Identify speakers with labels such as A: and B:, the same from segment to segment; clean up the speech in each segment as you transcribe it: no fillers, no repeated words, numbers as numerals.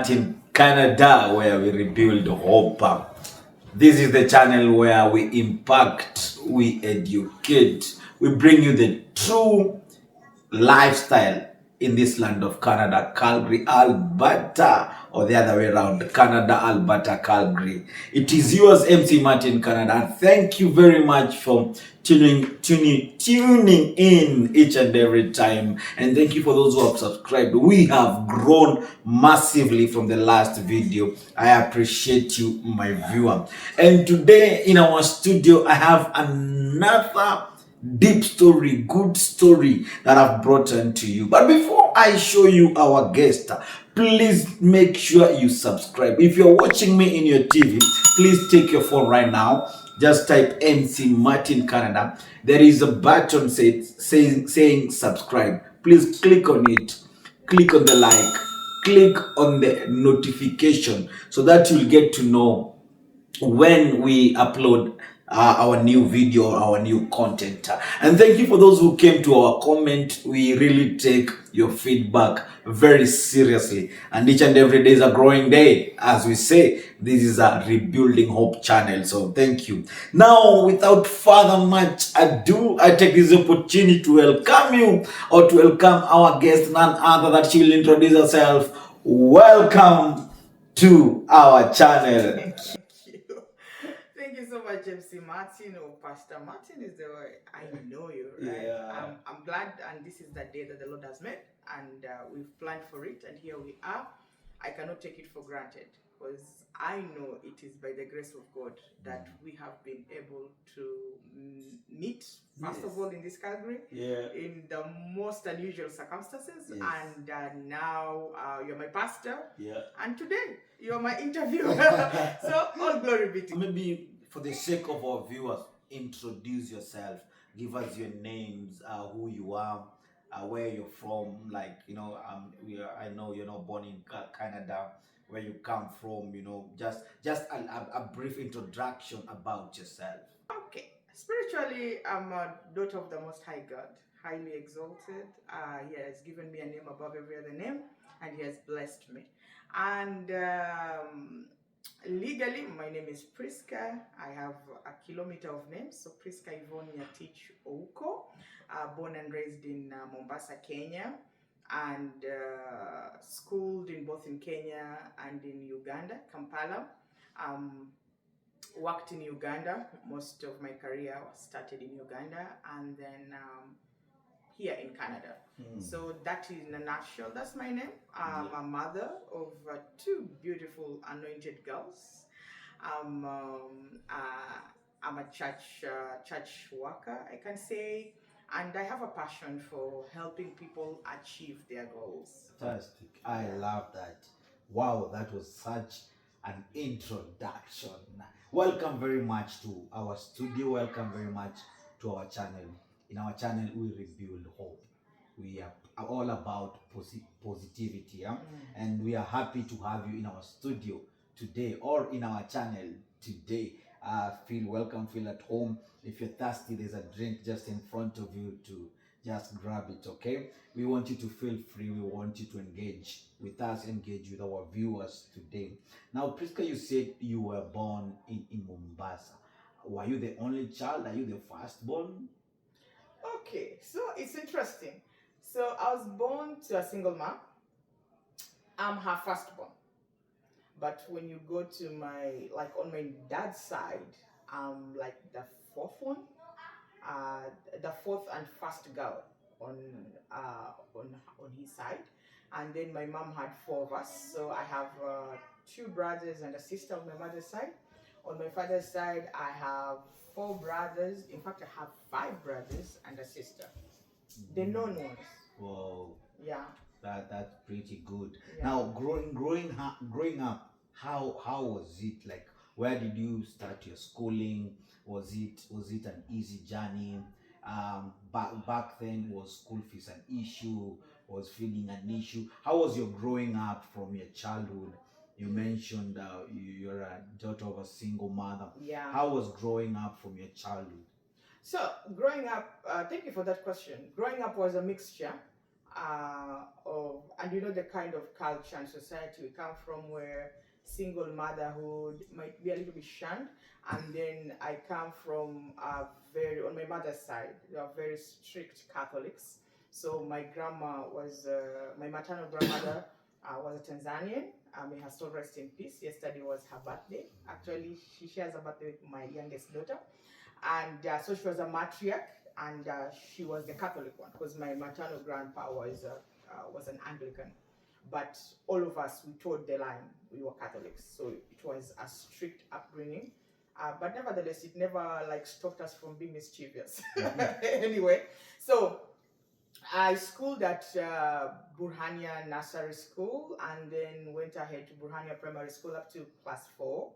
A: Martin, Canada, where we rebuild hope. This is the channel where we impact, we educate, we bring you the true lifestyle in this land of Canada, Calgary, Alberta, or the other way around, Canada, Alberta, Calgary. It is yours, MC Martin, Canada. And thank you very much for tuning in each and every time. And thank you for those who have subscribed. We have grown massively from the last video. I appreciate you, my viewer. And today in our studio, I have another deep story, good story that I've brought into you. But before I show you our guest, please make sure you subscribe. If you're watching me in your TV, please take your phone right now. Just type MC Martin Canada. There is a button saying subscribe. Please click on it. Click on the like. Click on the notification so that you'll get to know when we upload our new video or our new content. And thank you for those who came to our comment. We really take your feedback very seriously, and each and every day is a growing day. As we say, this is a rebuilding hope channel, so thank you. Now, without further much ado, I take this opportunity to welcome you, or to welcome our guest, none other that she will introduce herself. Welcome to our channel.
B: Thank you so much, MC Martin, or Pastor Martin is the way I know you, right?
A: Yeah.
B: I'm glad, and this is the day that the Lord has made, and we've planned for it, and here we are. I cannot take it for granted, because I know it is by the grace of God that we have been able to meet, first of all, in this Calgary, in the most unusual circumstances, and now you're my pastor, and today you're my interviewer. So all glory be to God.
A: Maybe for the sake of our viewers, introduce yourself. Give us your names, who you are, where you're from. Like, I know you're not born in Canada, where you come from. Just a brief introduction about yourself.
B: Okay, spiritually, I'm a daughter of the Most High God, highly exalted. He has given me a name above every other name, and He has blessed me. And legally, my name is Priska. I have a kilometer of names, so Priska Yvonne Nyatich Ouko, born and raised in Mombasa, Kenya, and schooled both in Kenya and in Uganda, Kampala. Worked in Uganda. Most of my career started in Uganda, and then here in Canada. So that is in a nutshell. That's my name. I'm a mother of two beautiful anointed girls. I'm a church worker, I can say, and I have a passion for helping people achieve their goals.
A: Fantastic. I love that. Wow, that was such an introduction. Welcome very much to our studio. Welcome very much to our channel. In our channel, we rebuild hope. We are all about positivity, and we are happy to have you in our studio today, or in our channel today. Feel welcome, feel at home. If you're thirsty, there's a drink just in front of you to just grab it, okay? We want you to feel free. We want you to engage with us, engage with our viewers today. Now, Priska, you said you were born in Mombasa. Were you the only child? Are you the firstborn?
B: Okay, so it's interesting. So I was born to a single mom. I'm her firstborn. But when you go to on my dad's side, I'm like the fourth one, the fourth and first girl on on his side, and then my mom had four of us. So I have two brothers and a sister on my mother's side. On my father's side, I have four brothers. In fact, I have five brothers and a sister. The known ones.
A: Whoa.
B: Yeah.
A: That's pretty good.
B: Yeah.
A: Now, growing up, how was it like? Where did you start your schooling? Was it an easy journey? Back then, was school fees an issue? Was feeding an issue? How was your growing up from your childhood? You mentioned you're a daughter of a single mother.
B: Yeah.
A: How was growing up from your childhood?
B: So growing up, thank you for that question. Growing up was a mixture. and you know the kind of culture and society we come from, where single motherhood might be a little bit shunned. And then I come from a very, on my mother's side, they are very strict Catholics. So my grandma was, my maternal grandmother was a Tanzanian. May her soul rest in peace. Yesterday was her birthday. Actually, she shares a birthday with my youngest daughter. And so she was a matriarch, and she was the Catholic one, because my maternal grandpa was an Anglican. But all of us, we towed the line, we were Catholics. So it was a strict upbringing. But nevertheless, it never like stopped us from being mischievous. Anyway, so I schooled at Burhania Nursery School, and then went ahead to Burhania Primary School up to class 4,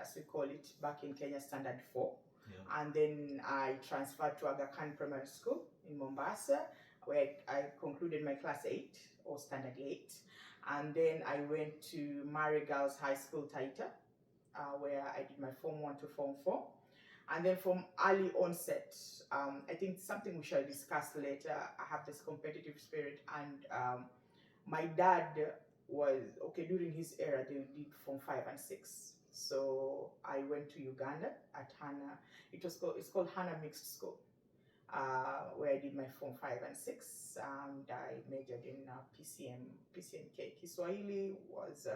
B: as we call it back in Kenya, Standard 4. Yeah. And then I transferred to Aga Khan Primary School in Mombasa, where I concluded my class 8 or Standard 8. And then I went to Mary Girls High School, Taita, where I did my Form 1 to Form 4. And then from early onset, I think something we shall discuss later, I have this competitive spirit. And my dad was, okay, during his era, they did Form 5 and 6. So I went to Uganda at Hana. It's called Hana Mixed School, where I did my Form 5 and 6, and I majored in PCMK. Kiswahili was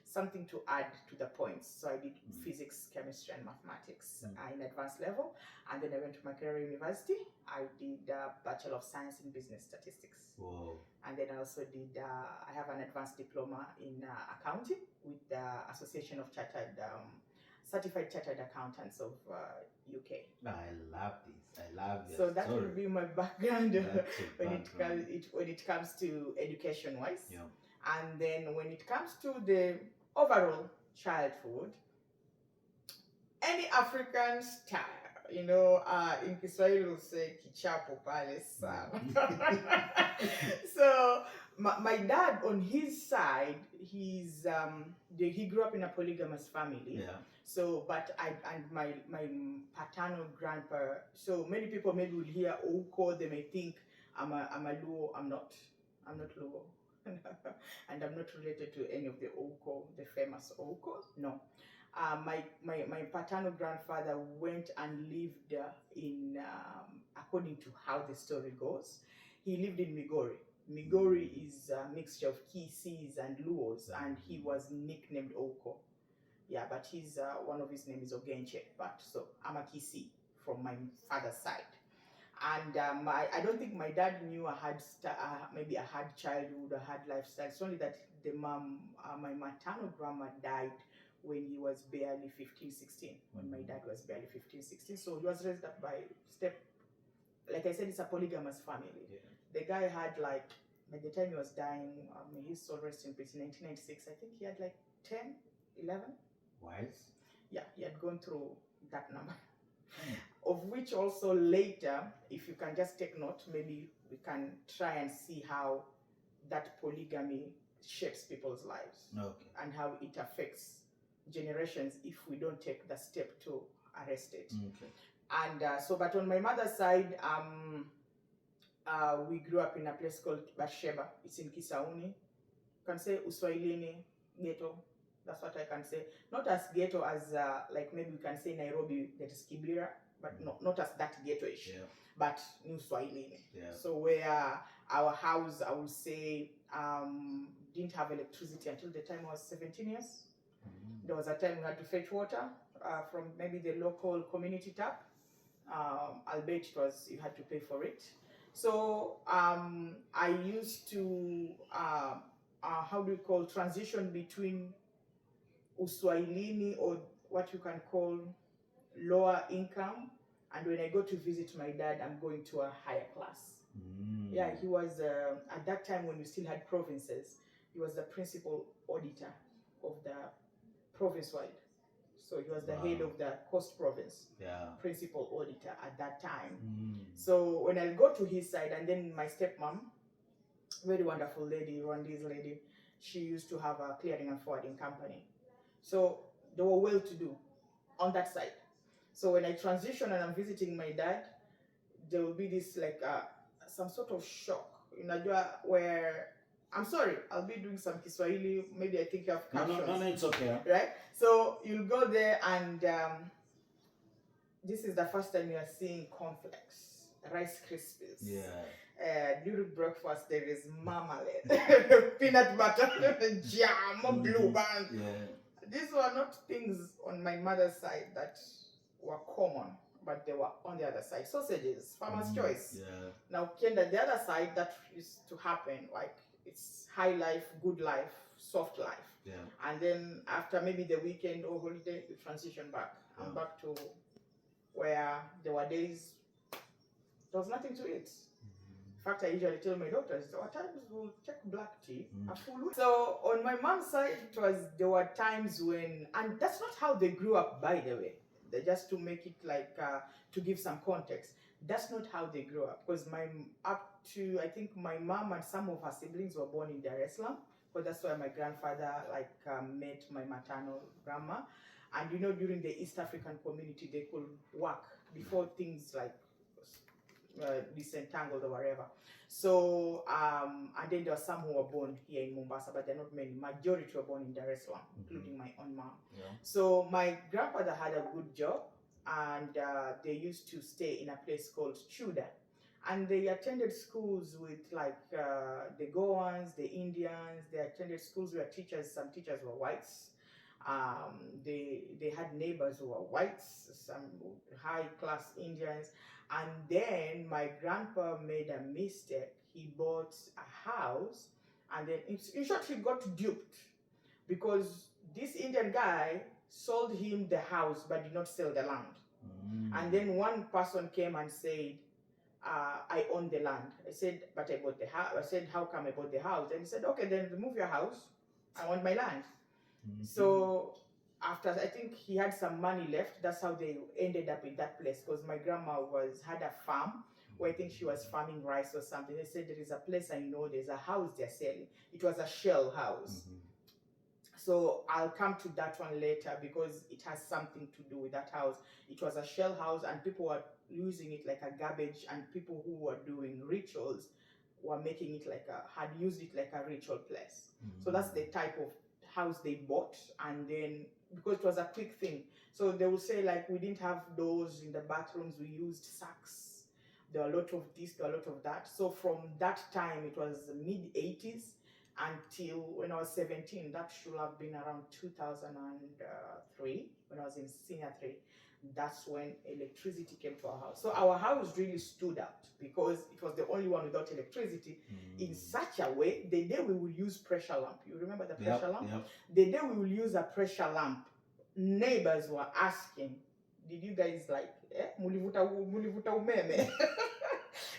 B: something to add to the points. So I did physics, chemistry, and mathematics in advanced level. And then I went to Makerere University. I did Bachelor of Science in Business Statistics. Whoa. And then I also did, I have an advanced diploma in accounting with the Association of Certified Chartered Accountants of UK.
A: I love this. I love this.
B: So that will be my background when it comes to education wise. Yeah. And then when it comes to the overall childhood, any African style, you know, in Kiswahili will say kichapo pale sana. So my dad, on his side, he grew up in a polygamous family. Yeah. So, but my paternal grandpa. So many people maybe will hear Oko, they may think I'm a Luo. I'm not Luo, and I'm not related to any of the Oko, the famous Okos. No. My paternal grandfather went and lived in, according to how the story goes, he lived in Migori. Migori is a mixture of Kisis and Luos, and he was nicknamed Oko. Yeah, but he's one of his names is Ogenche. But so I'm a Kisi from my father's side. And I don't think my dad knew maybe a hard childhood, a hard lifestyle. It's only that the mom, my maternal grandma died when he was barely 15, 16, when my dad was barely 15, 16. So he was raised up by like I said, it's a polygamous family. Yeah. The guy had like, by the time he was dying, his soul rest in peace, in 1996, I think he had like 10, 11. Wives? Yeah, he had gone through that number. Of which also later, if you can just take note, maybe we can try and see how that polygamy shapes people's lives. Okay. And how it affects generations if we don't take the step to arrest it. Okay. And but on my mother's side, we grew up in a place called Basheba. It's in Kisauni. You can say Uswahilini, ghetto. That's what I can say. Not as ghetto as like maybe we can say Nairobi, that is Kibera, but not as that ghetto-ish. Yeah. But New Swahilini. Yeah. So where our house, I would say, didn't have electricity until the time I was 17 years. There was a time we had to fetch water from maybe the local community tap. Albeit it was, you had to pay for it. So I used to, how do you call, transition between Uswahilini, or what you can call lower income, and when I go to visit my dad, I'm going to a higher class. Yeah, he was, at that time when we still had provinces, he was the principal auditor of the province-wide. So he was the head of the Coast Province, principal auditor at that time. So when I go to his side, and then my stepmom, very wonderful lady, Rwandese lady, she used to have a clearing and forwarding company. So they were well-to-do on that side. So when I transition and I'm visiting my dad, there will be this like some sort of shock where I'm sorry, I'll be doing some Kiswahili. Maybe I think you have captions.
A: No, it's okay.
B: Right? So you'll go there, and this is the first time you are seeing cornflakes, Rice Krispies.
A: Yeah.
B: During breakfast, there is marmalade, peanut butter, jam, blue band.
A: Yeah.
B: These were not things on my mother's side that were common, but they were on the other side. Sausages, farmer's choice.
A: Yeah.
B: Now, Kenda, the other side that used to happen, like it's high life, good life, soft life.
A: Yeah.
B: And then after maybe the weekend or holiday, you transition back.
A: Yeah.
B: I'm back to where there were days there was nothing to eat. In fact, I usually tell my daughters, there were times we'll take black tea, a full week. So on my mom's side, there were times when, and that's not how they grew up, by the way. Just to make it like, to give some context, that's not how they grew up. Because I think my mom and some of her siblings were born in Dar es Salaam. But that's why my grandfather met my maternal grandma. And during the East African community, they could work before things like disentangled or whatever. So, and then there are some who were born here in Mombasa, but they're not many. Majority were born in Dar es Salaam, including my own mom. Yeah. So my grandfather had a good job, and they used to stay in a place called Chuda. And they attended schools with the Goans, the Indians. They attended schools where some teachers were whites. They had neighbors who were whites, some high-class Indians. And then my grandpa made a mistake. He bought a house, and then in short, he got duped because this Indian guy sold him the house but did not sell the land. And then one person came and said, I own the land. I said, but I bought the house. I said, how come I bought the house? And he said, okay, then remove your house. I want my land. So after, I think he had some money left. That's how they ended up in that place, because my grandma had a farm where I think she was farming rice or something. They said, there is a place I know, there's a house they're selling. It was a shell house. So I'll come to that one later because it has something to do with that house. It was a shell house, and people were using it like a garbage, and people who were doing rituals were making it had used it like a ritual place. So that's the type of house they bought. And then because it was a quick thing, so they would say we didn't have doors in the bathrooms, we used sacks. There were a lot of this, there were a lot of that. So from that time, it was the mid-80s until when I was 17. That should have been around 2003, when I was in senior 3. That's when electricity came to our house. So our house really stood out because it was the only one without electricity in such a way. The day we would use pressure lamp, you remember the pressure lamp? Yep. The day we will use a pressure lamp, neighbors were asking, did you guys mulivuta umeme?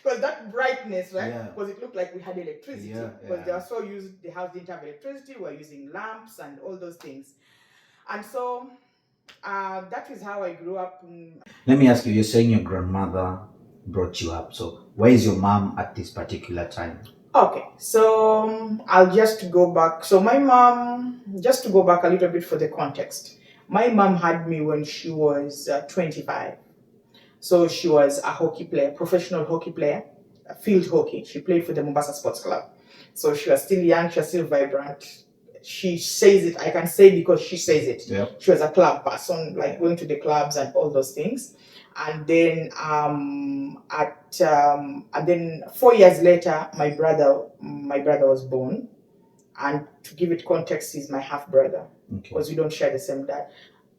B: Because that brightness, right? Yeah. Because it looked like we had electricity. Because they were so used, the house didn't have electricity, we were using lamps and all those things. And so that is how I grew up.
A: Let me ask you, you're saying your grandmother brought you up. So where is your mom at this particular time?
B: Okay, so I'll just go back. So my mom, just to go back a little bit for the context, my mom had me when she was 25. So she was a hockey player, professional hockey player, field hockey. She played for the Mombasa Sports Club. So she was still young, she was still vibrant. She says it, I can say because she says it. Yep. She was a club person, going to the clubs and all those things. And then and then 4 years later, my brother was born. And to give it context, he's my half brother, because we don't share the same dad.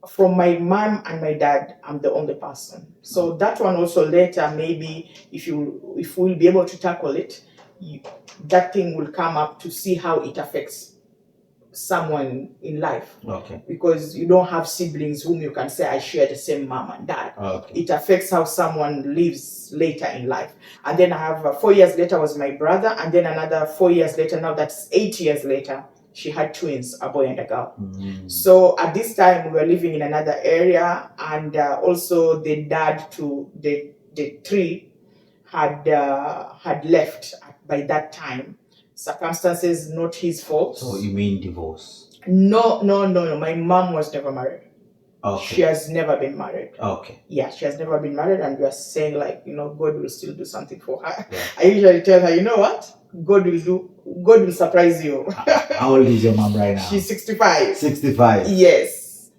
B: From my mom and my dad, I'm the only person. So that one also later, maybe if we'll be able to tackle it, that thing will come up to see how it affects someone in life. Okay. Because you don't have siblings whom you can say I share the same mom and dad. Okay. It affects how someone lives later in life. And then I have 4 years later was my brother, and then another 4 years later, now that's 8 years later, she had twins, a boy and a girl. So at this time, we were living in another area, and also the dad to the three had left by that time. Circumstances not his fault.
A: So you mean divorce?
B: No. My mom was never married. Okay. She has never been married.
A: Okay.
B: Yeah, she has never been married, and we are saying God will still do something for her. Yeah. I usually tell her, you know what? God will surprise you.
A: How old is your mom right now?
B: She's 65.
A: 65.
B: Yes.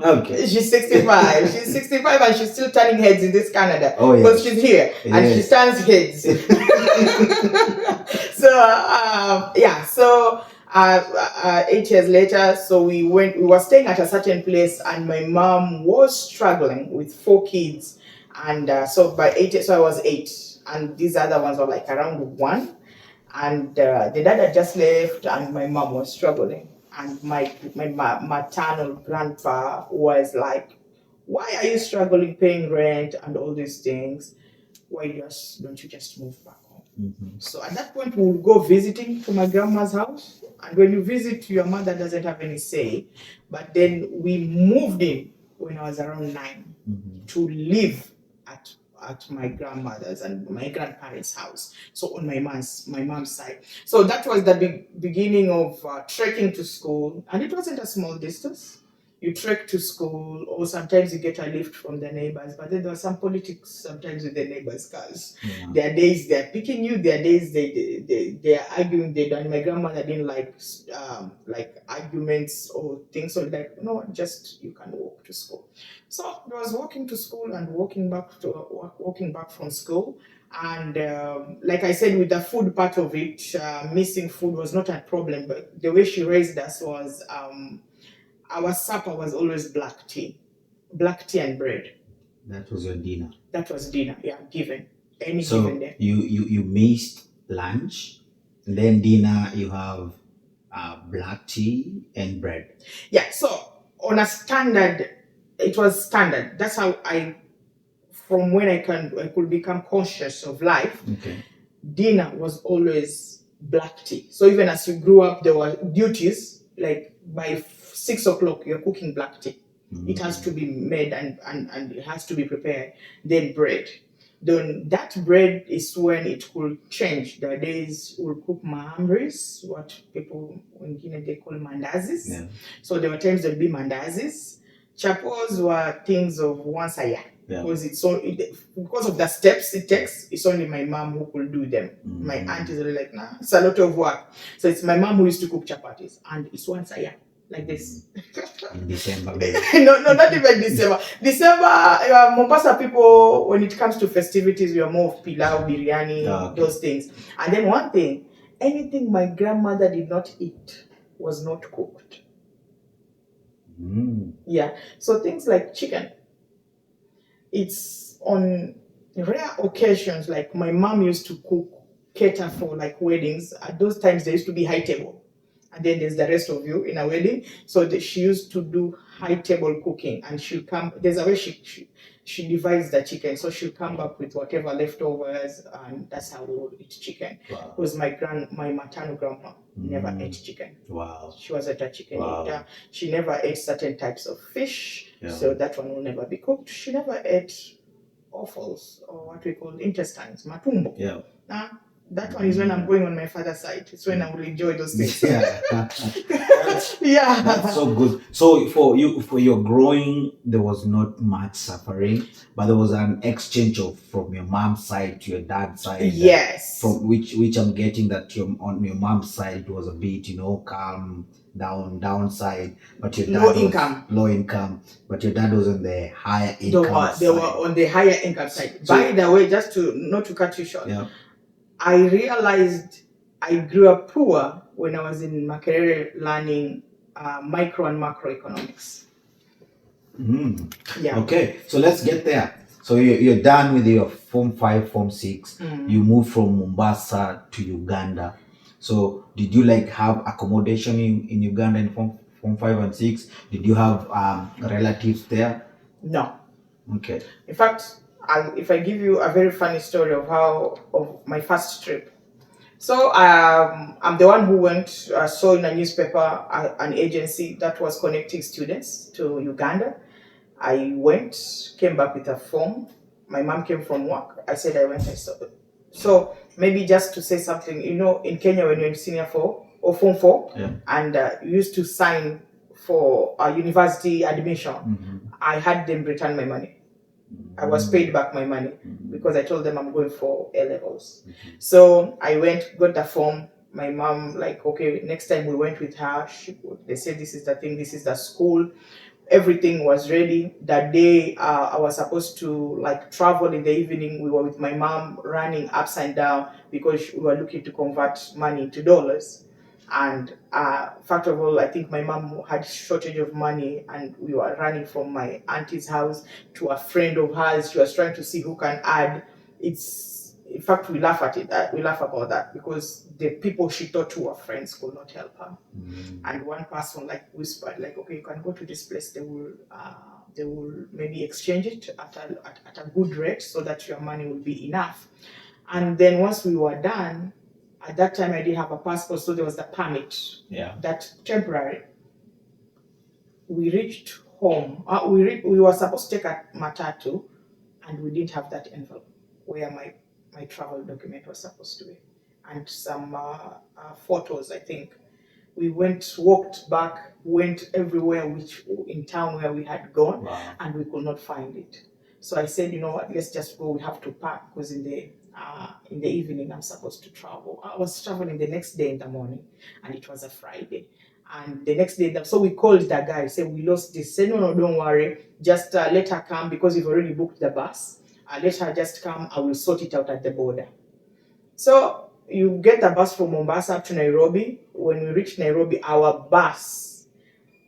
A: Okay.
B: She's 65. She's 65 and she's still turning heads in this Canada.
A: Oh, yeah.
B: Because she's here and she turns heads. So 8 years later, so we were staying at a certain place and my mom was struggling with 4 kids. And so by 8, so I was 8 and these other ones were like around 1. And the dad had just left and my mom was struggling. And my maternal grandpa was like, why are you struggling paying rent and all these things? Why don't you just move back home?
A: Mm-hmm.
B: So at that point, we would go visiting to my grandma's house. And when you visit, your mother doesn't have any say. But then we moved in when I was around 9 to live at my grandmother's and my grandparents' house. So on my mom's side. So that was the beginning of trekking to school. And it wasn't a small distance. You trek to school, or sometimes you get a lift from the neighbors. But then there was some politics sometimes with the neighbors' cars.
A: Yeah.
B: There are days they're picking you. There are days they're arguing. And my grandmother didn't like arguments or things. So like, no, just you can walk to school. So I was walking to school and walking back from school. And like I said, with the food part of it, missing food was not a problem. But the way she raised us was. Our supper was always black tea and bread.
A: That was your dinner.
B: That was dinner, yeah, given.
A: So
B: given day.
A: you missed lunch, and then dinner you have black tea and bread.
B: Yeah, so on a standard, it was standard. That's how from when I could become conscious of life.
A: Okay.
B: Dinner was always black tea. So even as you grew up, there were duties like by 6 o'clock you're cooking black tea. It has to be made and it has to be prepared. Then bread. Then that bread is when it could change. The days we'll cook mahamris, what people in Guinea they call mandazis.
A: Yeah.
B: So there were times there'd be mandazis. Chapos were things of once a year.
A: Yeah.
B: Because of the steps it takes, it's only my mom who could do them. My aunt is really like, nah, it's a lot of work. So it's my mom who used to cook chapatis, and it's once a year, like this.
A: In December.
B: No, not even December. December, Mombasa people, when it comes to festivities, we are more of pilau, biryani, those things. And then one thing, anything my grandmother did not eat was not cooked. Yeah, so things like chicken. It's on rare occasions, like my mom used to cater for like weddings. At those times, there used to be high table. And then there's the rest of you in a wedding. So she used to do high table cooking. And she'll come, there's a way she divides the chicken. So she'll come back with whatever leftovers. And that's how we would eat chicken.
A: Wow.
B: Because my maternal grandma never ate chicken.
A: Wow.
B: She wasn't a chicken eater. She never ate certain types of fish.
A: Yeah.
B: So that one will never be cooked. She never ate offals or what we call intestines, matumbo.
A: Yeah.
B: That one is when I'm going on my father's side. It's when I will enjoy those things.
A: Yeah.
B: Yeah.
A: That's so good. So for your growing, there was not much suffering, but there was an exchange from your mom's side to your dad's side.
B: Yes.
A: From which I'm getting that on your mom's side it was a bit, calm, downside, but your dad low income, but your dad was on the higher income.
B: They were on the higher income side. So, by the way, just not to cut you short.
A: Yeah.
B: I realized I grew up poor when I was in Makerere learning micro and macroeconomics. Yeah.
A: Okay, so let's get there. So you're done with your Form 5, Form 6. You moved from Mombasa to Uganda. So did you have accommodation in Uganda in Form 5 and 6? Did you have relatives there?
B: No.
A: Okay.
B: In fact, if I give you a very funny story of my first trip. So I'm the one who went, saw in a newspaper an agency that was connecting students to Uganda. I went, came back with a form. My mom came from work. I said I went, I saw it. So maybe just to say something, in Kenya when you're in senior 4 or Form 4,
A: yeah.
B: and you used to sign for a university admission, I had them return my money. I was paid back my money because I told them I'm going for A levels. So I went, got the form. My mom, like, okay, next time we went with her, they said this is the thing, this is the school. Everything was ready. That day, I was supposed to like travel in the evening. We were with my mom running upside down because we were looking to convert money into dollars. And first of all, I think my mom had shortage of money, and we were running from my auntie's house to a friend of hers. She was trying to see who can add. It's in fact we laugh at it. We laugh about that because the people she thought who were friends could not help her. And one person like whispered, like, okay, you can go to this place. They will maybe exchange it at a good rate so that your money will be enough. And then once we were done, at that time I didn't have a passport, so there was the permit.
A: Yeah.
B: That temporary. We reached home. We were supposed to take a matatu, and we didn't have that envelope where my travel document was supposed to be, and some photos, I think. We walked back, went everywhere which in town where we had gone, and we could not find it. So I said, you know what, let's just go. We have to pack because in the evening I'm supposed to travel. I was traveling the next day in the morning, and it was a Friday. And the next day, so we called the guy, said we lost this. Said no, don't worry, just let her come because we've already booked the bus. Let her just come. I will sort it out at the border. So you get the bus from Mombasa up to Nairobi. When we reached Nairobi, our bus,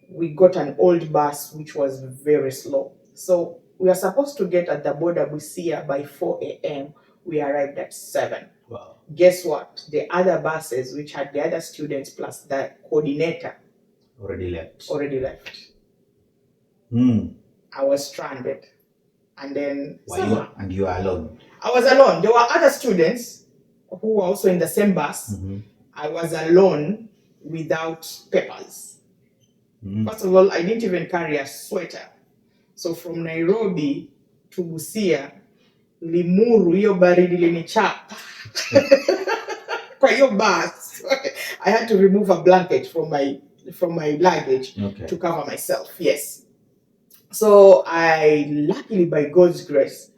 B: we got an old bus which was very slow. So we are supposed to get at the border Busia by 4 a.m. We arrived at 7.
A: Wow.
B: Guess what? The other buses, which had the other students plus the coordinator,
A: Already left.
B: I was stranded. And then
A: you are alone.
B: I was alone. There were other students who were also in the same bus. I was alone without papers. First of all, I didn't even carry a sweater. So from Nairobi to Busia, Limuru, hiyo baridi ilinichapa. Kwa hiyo bus, I had to remove a blanket from my luggage to cover myself. Yes. So luckily by God's grace,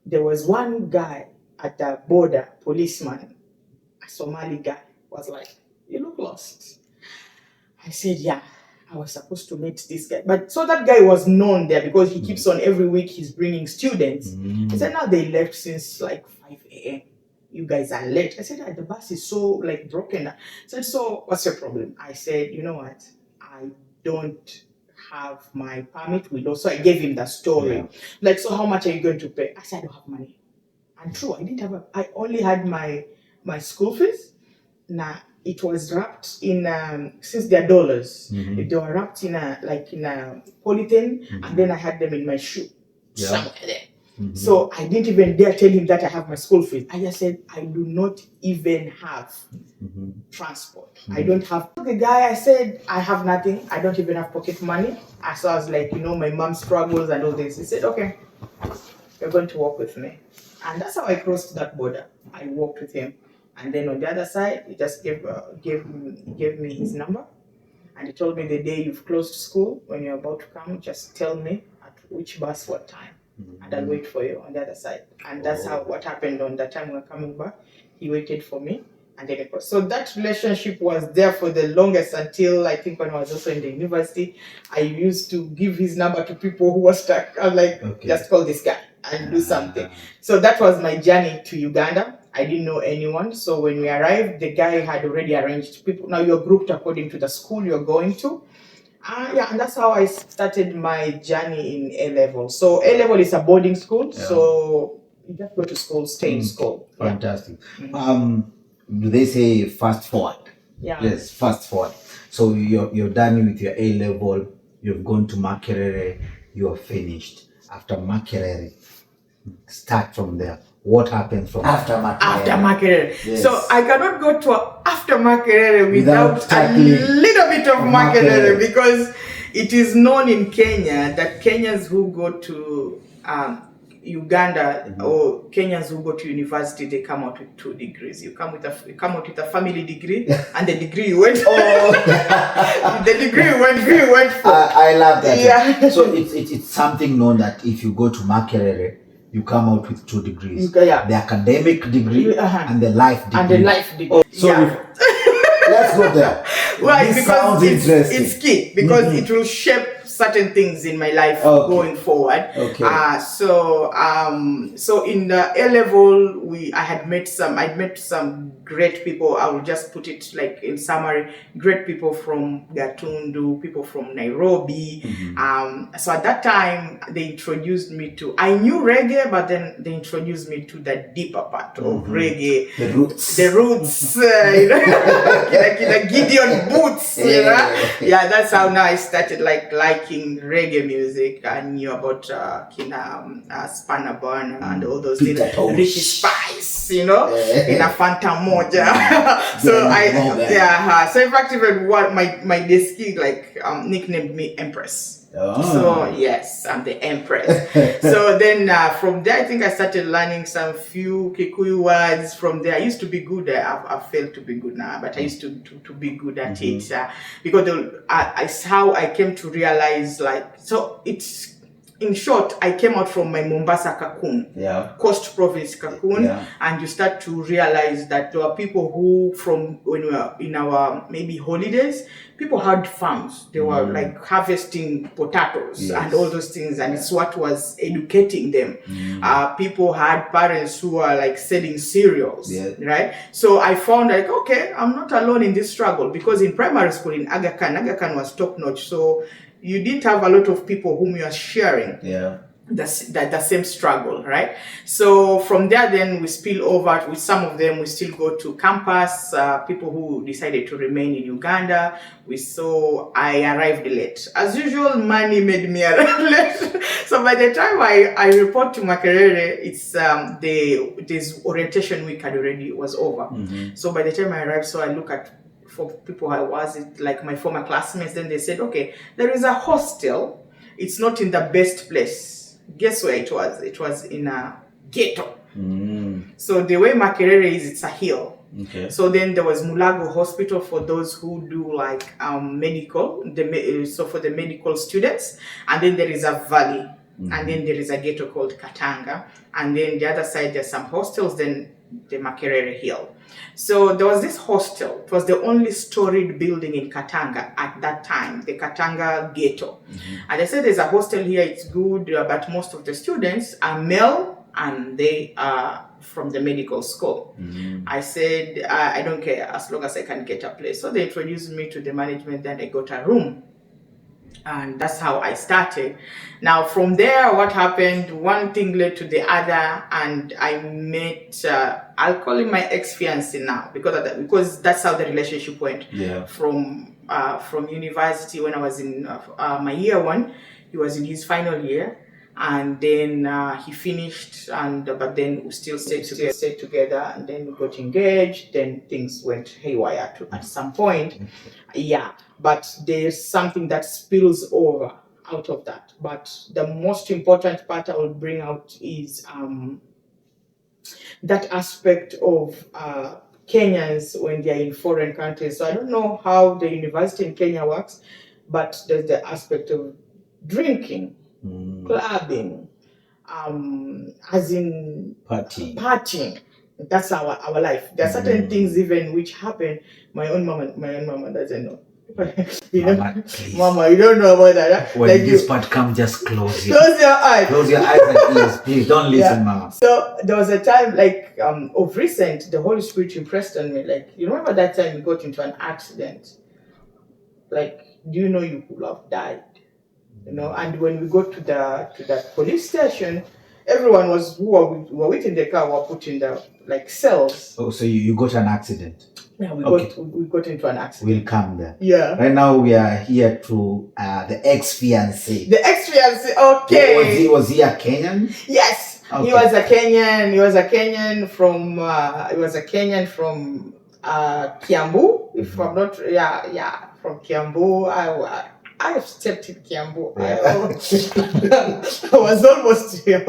B: there was one guy at the border, policeman, a Somali guy, was like, you look lost. I said, yeah, I was supposed to meet this guy. But so that guy was known there because he keeps on every week, he's bringing students. He said, now they left since like 5 a.m. You guys are late. I said, the bus is so like broken. I said, so what's your problem? I said, you know what? I don't have my permit window. So I gave him the story. Like, so how much are you going to pay? I said, I don't have money. And true, I only had my school fees. Now it was wrapped in since they're dollars, they were wrapped in a polythene, and then I had them in my shoe somewhere there. So I didn't even dare tell him that I have my school fees. I just said I do not even have transport. I don't have. The guy, I said I have nothing. I don't even have pocket money. So I was like, my mom struggles and all this. He said, okay, you're going to walk with me. And that's how I crossed that border. I walked with him. And then on the other side, he just gave me his number. And he told me the day you've closed school, when you're about to come, just tell me at which bus, what time. And I'll wait for you on the other side. And that's what happened on the time we were coming back. He waited for me. And then it was. So that relationship was there for the longest until I think when I was also in the university, I used to give his number to people who were stuck. I was like, just call this guy and do something. So that was my journey to Uganda. I didn't know anyone. So when we arrived, the guy had already arranged people. Now you're grouped according to the school you're going to. And that's how I started my journey in A level. So A level is a boarding school. So you just go to school, stay in school.
A: Fantastic. Do they say fast forward?
B: Yeah.
A: Yes, fast forward. So you're done with your A level. You've gone to Makerere. You're finished. After Makerere, start from there. What happens from after Makerere?
B: After Makerere. Yes. So I cannot go to after Makerere without a little bit of Makerere, because it is known in Kenya that Kenyans who go to Uganda or Kenyans who go to university, they come out with 2 degrees. You come out with a family degree, and the degree you went. The degree you went for.
C: I love that.
B: Yeah.
C: So it's something known that if you go to Makerere, you come out with 2 degrees.
B: Yeah.
C: The academic degree and the life degree.
B: And the life degree.
C: So let's go there.
B: Right,
C: this
B: because
C: sounds interesting.
B: It's key because it will shape certain things in my life going forward.
C: Okay.
B: So in the A level, I'd met some great people. I will just put it like in summary: great people from Gatundu, people from Nairobi. So at that time, they introduced me to. I knew reggae, but then they introduced me to the deeper part of reggae,
C: the roots.
B: The roots, like Gideon Boots. Yeah, that's how now I started liking reggae music. I knew about Spanner Burner and all those little Richie Spice, in a Fanta Moja. So in fact, even my deski nicknamed me Empress. So yes, I'm the Empress. So then from there, I think I started learning some few Kikuyu words. From there, I used to be good. I failed to be good now, but I used to be good at it because it's how I came to realize so it's. In short, I came out from my Mombasa cocoon, Coast Province cocoon, and you start to realize that there are people who, from when we were in our maybe holidays, people had farms. They were like harvesting potatoes and all those things, and it's what was educating them. People had parents who were like selling cereals, right? So I found okay, I'm not alone in this struggle, because in primary school in Aga Khan was top notch. So you didn't have a lot of people whom you are sharing the same struggle, right? So from there, then we spill over with some of them. We still go to campus. People who decided to remain in Uganda. I arrived late. As usual, money made me arrive late. So by the time I report to Makerere, it's this orientation week was over. So by the time I arrived, so I look at. For people like my former classmates, then they said, okay, there is a hostel. It's not in the best place. Guess where it was? It was in a ghetto. So the way Makerere is, it's a hill.
C: Okay.
B: So then there was Mulago Hospital for those who do medical, so for the medical students. And then there is a valley. And then there is a ghetto called Katanga. And then the other side, there's some hostels, then the Makerere Hill. So there was this hostel. It was the only storied building in Katanga at that time, the Katanga Ghetto. And they said there's a hostel here, it's good, but most of the students are male and they are from the medical school. I said, I don't care as long as I can get a place. So they introduced me to the management, then I got a room. And that's how I started. Now, from there, what happened, one thing led to the other, and I met, I'll call him my ex-fiancé now, because that's how the relationship went. From university, when I was in my year 1, he was in his final year, and then he finished, but then we still stayed together, and then we got engaged. Then things went haywire at some point. But there's something that spills over out of that. But the most important part I will bring out is that aspect of Kenyans when they're in foreign countries. So I don't know how the university in Kenya works, but there's the aspect of drinking, clubbing, as in partying. That's our life. There are certain things even which happen. My own mama doesn't know. Mama, you don't know about that.
C: When this part comes, just close your
B: eyes.
C: Close your eyes and ears, please. Don't listen, Mama.
B: So there was a time of recent, the Holy Spirit impressed on me. You remember that time you got into an accident? Do you know you could have died? And when we got to the police station, everyone who were waiting in the car were put in the cells.
C: Oh, so you got an accident?
B: Yeah, we got into an accident.
C: We'll come there.
B: Yeah.
C: Right now we are here to the ex-fiancé.
B: The ex-fiancé, okay.
C: Was he a Kenyan?
B: Yes. Okay. He was a Kenyan from Kiambu. If I'm not, from Kiambu. I have stepped in Kiambu.
C: Yeah.
B: I was almost there.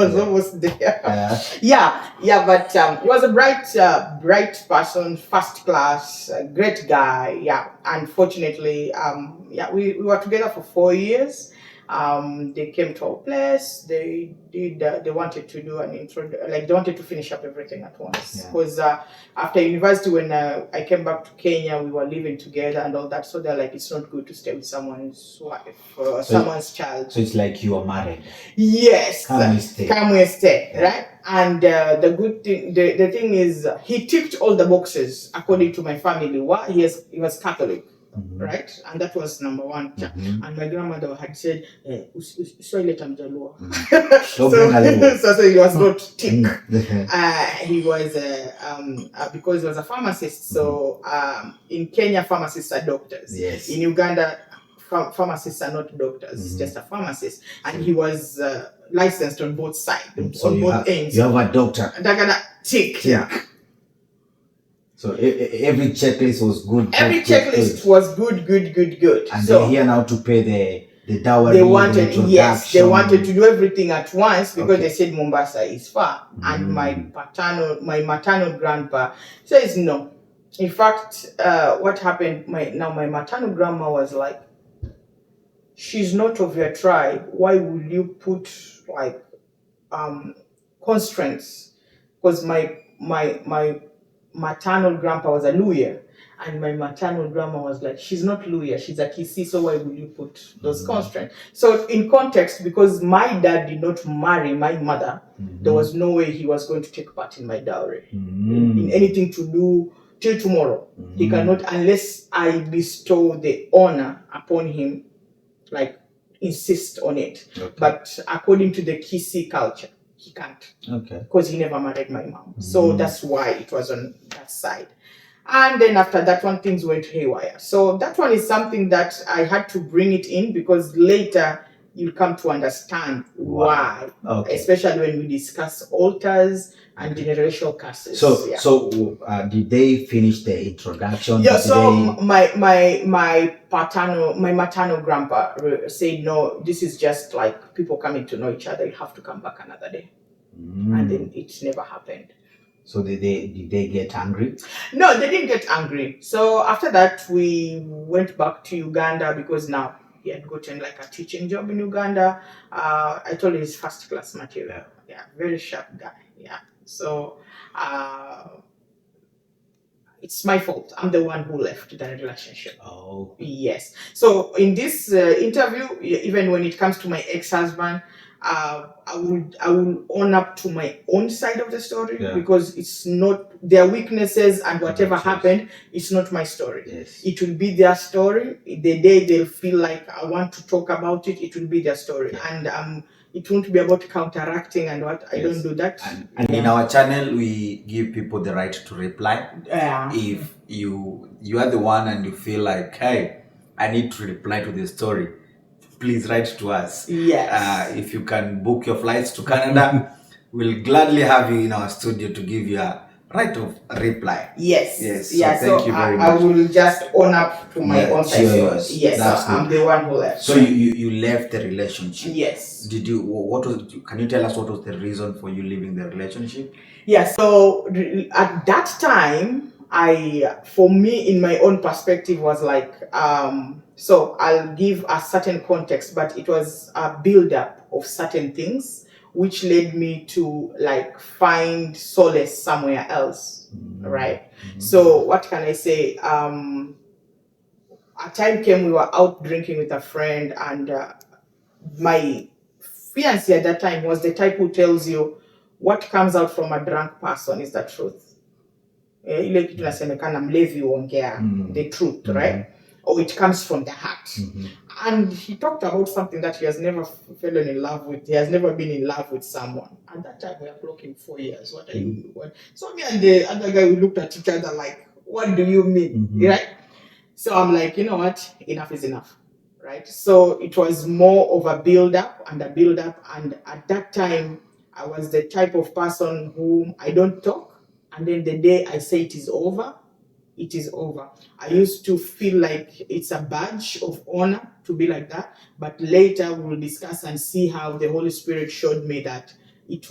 B: Yeah, but he was a bright person, first class, great guy. Yeah, unfortunately, we were together for 4 years. They came to our place. They wanted to do an intro, like they wanted to finish up everything at once.
C: Yeah.
B: Because after university, when I came back to Kenya, we were living together and all that. So they're like, it's not good to stay with someone's wife, someone's child.
C: So it's like you are married.
B: Yes.
C: Come we stay.
B: Come we stay,
C: Yeah.
B: right? And the good thing, the thing is, he ticked all the boxes according to my family. Why? He was Catholic.
C: Mhm.
B: Right, and that was number one.
C: Mhm.
B: And my grandmother had said, "Usiwaileta Mjaluo."
C: Don't bring a Luo.
B: So he was not tick.
C: Mhm.
B: He was because he was a pharmacist. So in Kenya, pharmacists are doctors.
C: Yes.
B: In Uganda, pharmacists are not doctors, just a pharmacist. And he was licensed on both sides,
C: So
B: on
C: you
B: both
C: have,
B: ends.
C: you have a doctor.
B: Dagana tick.
C: Yeah. So every checklist was good.
B: Every checklist was good.
C: And
B: so
C: they're here now to pay the dowry.
B: they wanted,
C: the
B: yes, they
C: introduction.
B: wanted to do everything at once because
C: Okay.
B: they said Mombasa is far. And my maternal grandpa says no. In fact, what happened, my maternal grandma was like, she's not of your tribe. Why would you put like constraints? Because my maternal grandpa was a lawyer, and my maternal grandma was like, she's not lawyer, she's a Kisi, so why would you put those constraints? So in context, because my dad did not marry my mother, there was no way he was going to take part in my dowry, in anything to do till tomorrow. He cannot, unless I bestow the honor upon him, like insist on it.
C: Okay.
B: But according to the Kisi culture, he can't.
C: Okay.
B: Because he never married my mom. So that's why it was on that side. And then after that one, things went haywire. So that one is something that I had to bring it in because later you'll come to understand why.
C: Okay.
B: Especially when we discuss altars and generational curses.
C: So did they finish the introduction?
B: Yeah, so my maternal grandpa said, no, this is just like people coming to know each other. You have to come back another day. And then it never happened.
C: So did they get angry?
B: No, they didn't get angry. So after that, we went back to Uganda because now he had gotten like a teaching job in Uganda. I told you he's first class material. Yeah, very sharp guy. Yeah. So it's my fault. I'm the one who left the relationship.
C: Oh.
B: Yes. So in this interview, even when it comes to my ex-husband, I will own up to my own side of the story because it's not their weaknesses and whatever happened. It's not my story.
C: Yes.
B: It will be their story. The day they'll feel like I want to talk about it, it will be their story. Yeah. And it won't be about counteracting and what. I don't do that.
A: And in our channel, we give people the right to reply.
B: Yeah.
A: If you are the one and you feel like, hey, I need to reply to the story, please write to us.
B: Yes.
A: If you can book your flights to Canada, we'll gladly have you in our studio to give you a right of reply.
B: Yes.
A: Yes.
B: So
A: thank you very much.
B: I will just own up to my own side. Yes.
C: That's
B: I'm the one who left.
A: So you left the relationship.
B: Yes.
A: Did you? What was? Can you tell us what was the reason for you leaving the relationship?
B: Yeah. So at that time, for me, in my own perspective, was like, so I'll give a certain context, but it was a build-up of certain things, which led me to like find solace somewhere else, right? So what can I say? A time came, we were out drinking with a friend, and my fiancé at that time was the type who tells you what comes out from a drunk person is the truth. Ile kitu nasemekana mlevi huongea the truth, right? Or it comes from the heart. And he talked about something that he has never fallen in love with. He has never been in love with someone. At that time, we are clocking 4 years. What are you? What? So me and the other guy, we looked at each other like, what do you mean? Right? So I'm like, you know what? Enough is enough. Right? So it was more of a build-up. And at that time, I was the type of person whom I don't talk. And then the day I say it is over, it is over. I used to feel like it's a badge of honor to be like that, but later we will discuss and see how the Holy Spirit showed me that it's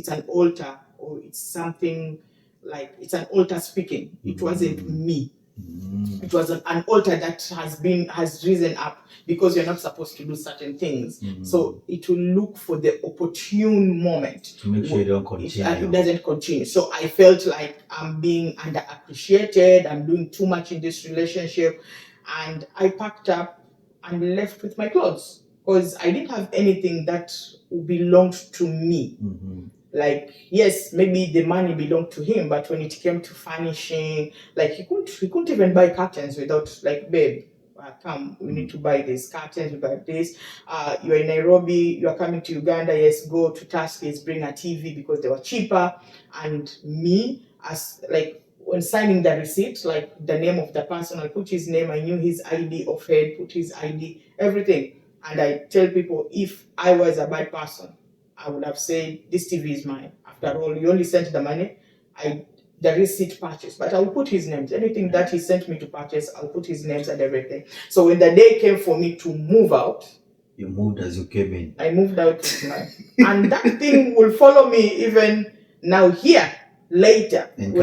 B: an altar, or it's something like it's an altar speaking. It wasn't me. It was an altar that has risen up, because you're not supposed to do certain things. So it will look for the opportune moment
C: to make sure you don't continue.
B: It doesn't continue. So I felt like I'm being underappreciated. I'm doing too much in this relationship, and I packed up and left with my clothes, because I didn't have anything that belonged to me. Like, yes, maybe the money belonged to him, but when it came to furnishing, like he couldn't even buy curtains without, like, babe, come, we need to buy these curtains, we buy this. You're in Nairobi, you're coming to Uganda, yes, go to Tuskys, bring a TV because they were cheaper. And me, as like, when signing the receipt, like the name of the person, I put his name, I knew his ID of head, put his ID, everything. And I tell people, if I was a bad person, I would have said, this TV is mine. After all, you only sent the money, the receipt purchase, but I'll put his names. Anything that he sent me to purchase, I'll put his names and everything. So when the day came for me to move out,
C: you moved as you came in.
B: I moved out with my, and that thing will follow me even now here later. In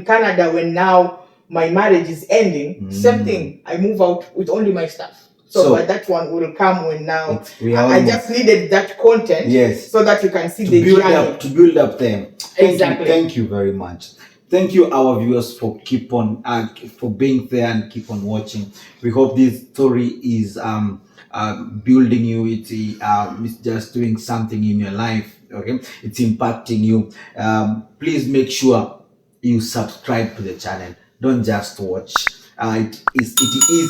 B: Canada, when now my marriage is ending, same thing. I move out with only my stuff. So but that one will come when now I just needed that content,
C: yes,
B: so that you can see
C: to
B: the
C: build
B: journey.
C: up, to build up them.
B: Exactly.
C: Thank you very much. Thank you, our viewers, for for being there and keep on watching. We hope this story is building you. It's just doing something in your life. Okay, it's impacting you. Please make sure you subscribe to the channel. Don't just watch. It is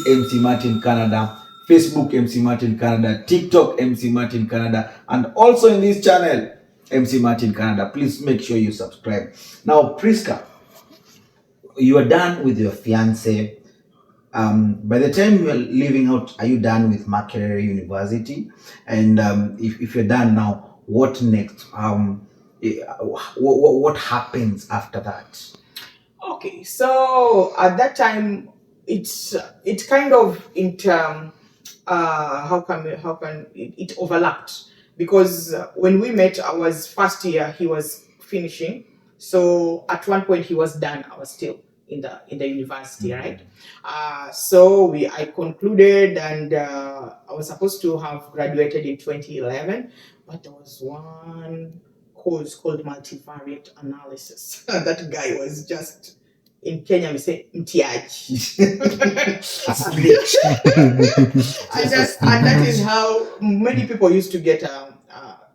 C: MC Martin Canada. Facebook MC Martin Canada, TikTok MC Martin Canada, and also in this channel MC Martin Canada. Please make sure you subscribe. Now, Priska, you are done with your fiance. By the time you are leaving out, are you done with Makerere University? And if you're done now, what next? What happens after that?
B: Okay, so at that time, it's kind of in term. How can it overlapped, because when we met, I was first year, he was finishing. So at one point he was done, I was still in the university, right? So I concluded, and I was supposed to have graduated in 2011, but there was one course called multivariate analysis. That guy was just, in Kenya we say mtiaji. And that is how many people used to get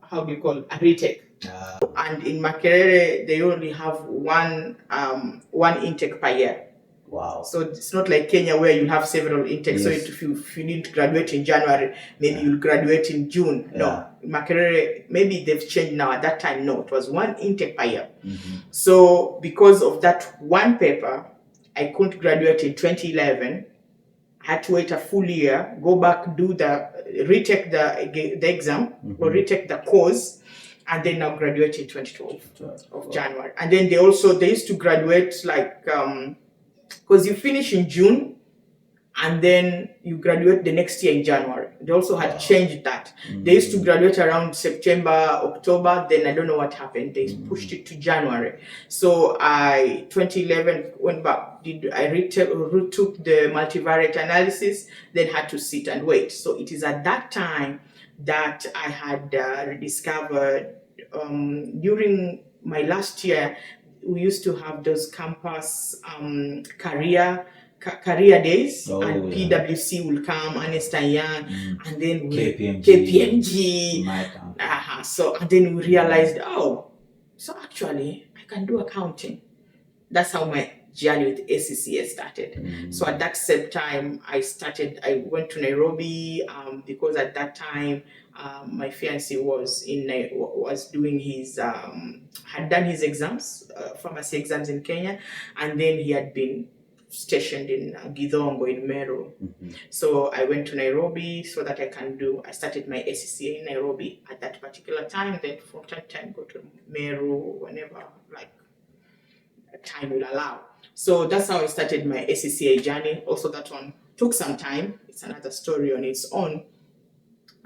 B: how do you call it, a retake. And in Makerere they only have one intake per year.
C: Wow.
B: So it's not like Kenya where you have several intakes. Yes. So if you need to graduate in January, maybe you'll graduate in June. No, in Makerere, maybe they've changed now. At that time, no, it was one intake per year. So because of that one paper, I couldn't graduate in 2011. I had to wait a full year, go back, retake the exam, or retake the course, and then now graduate in 2012 of January. And then they used to graduate like, because you finish in June and then you graduate the next year in January. They also had changed that. They used to graduate around September, October. Then I don't know what happened. They pushed it to January. So 2011 went back. I retook the multivariate analysis, then had to sit and wait. So it is at that time that I had rediscovered, during my last year, we used to have those campus career days, and PwC will come, Ernst & Young, and then KPMG. So and then we realized, so actually I can do accounting. That's how my journey with ACCA started. So at that same time, I went to Nairobi, because at that time my fiancé was doing his had done his exams, pharmacy exams in Kenya, and then he had been stationed in Githongo in Meru. So I went to Nairobi so that I started my ACCA in Nairobi at that particular time. Then from time to time go to Meru whenever like time will allow. So that's how I started my ACCA journey. Also, that one took some time. It's another story on its own.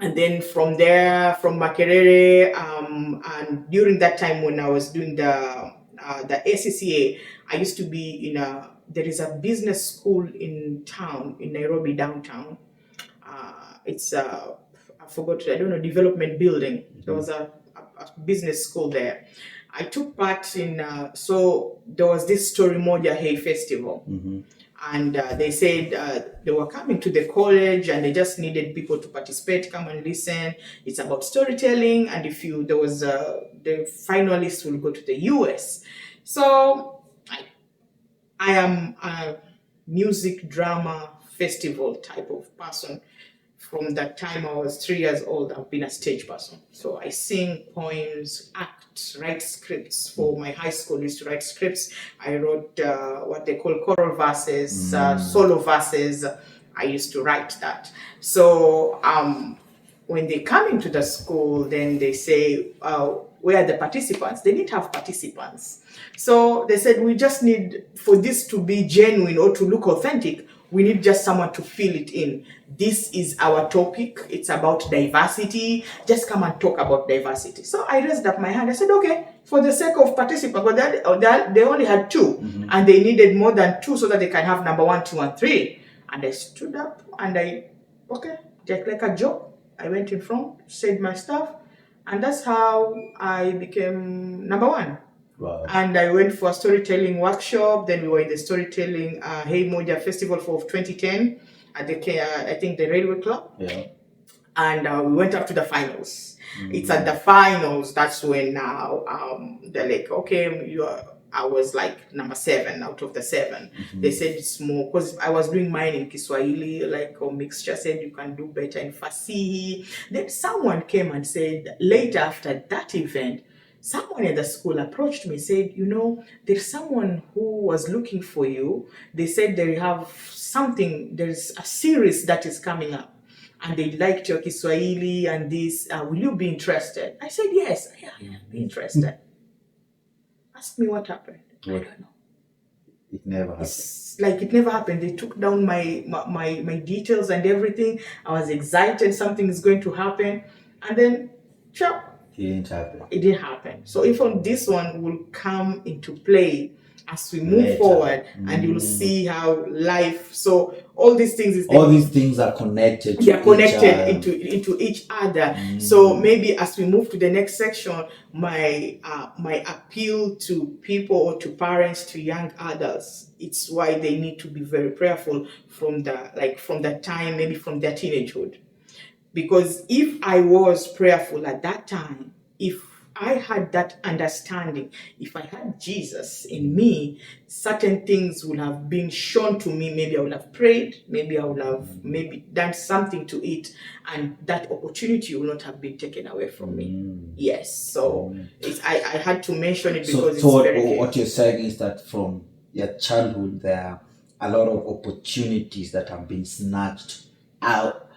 B: And then from there, from Makerere, and during that time when I was doing the ACCA, I used to be there is a business school in town, in Nairobi downtown. It's I forgot, I don't know, development building. There was a business school there. I took part in, so there was this Story Moja Hay Festival. And they said they were coming to the college and they just needed people to participate, come and listen. It's about storytelling, and there was the finalists will go to the US. So I am a music drama festival type of person. From that time I was 3 years old, I've been a stage person. So I sing poems, act, write scripts. For my high school, I used to write scripts. I wrote what they call choral verses, solo verses. I used to write that. So when they come into the school, then they say, where are the participants? They didn't have participants. So they said, we just need, for this to be genuine or to look authentic, we need just someone to fill it in. This is our topic. It's about diversity. Just come and talk about diversity. So I raised up my hand. I said, okay, for the sake of participants, but they only had 2, and they needed more than 2 so that they can have number 1, 2, and 3. And I stood up and take like a job. I went in front, said my stuff, and that's how I became number 1.
C: Wow.
B: And I went for a storytelling workshop. Then we were in the storytelling Hey Moja Festival for 2010 at I think the Railway Club.
C: Yeah.
B: And we went up to the finals. It's at the finals that's when now they're like, okay, I was like number 7 out of the 7. They said it's more because I was doing mine in Kiswahili, like a mixture. Said you can do better in Fasihi. Then someone came and said later after that event, someone at the school approached me, said, there's someone who was looking for you. They said they have something, there's a series that is coming up and they liked your Kiswahili and this. Will you be interested? I said, yes, I am interested. Ask me what happened. I don't know.
C: It never happened.
B: It's like it never happened. They took down my details and everything. I was excited something is going to happen. And then, chop. It didn't happen. So even this one will come into play as we move forward, and you'll see how life. So all these things
C: are connected.
B: They are connected into each other. So maybe as we move to the next section, my appeal to people or to parents, to young adults, it's why they need to be very prayerful from the time, maybe from their teenagehood. Because if I was prayerful at that time, if I had that understanding, if I had Jesus in me, certain things would have been shown to me. Maybe I would have prayed, maybe I would have done something to it, and that opportunity will not have been taken away from me. Yes, so I had to mention it because it's very clear.
C: What you're saying is that from your childhood, there are a lot of opportunities that have been snatched out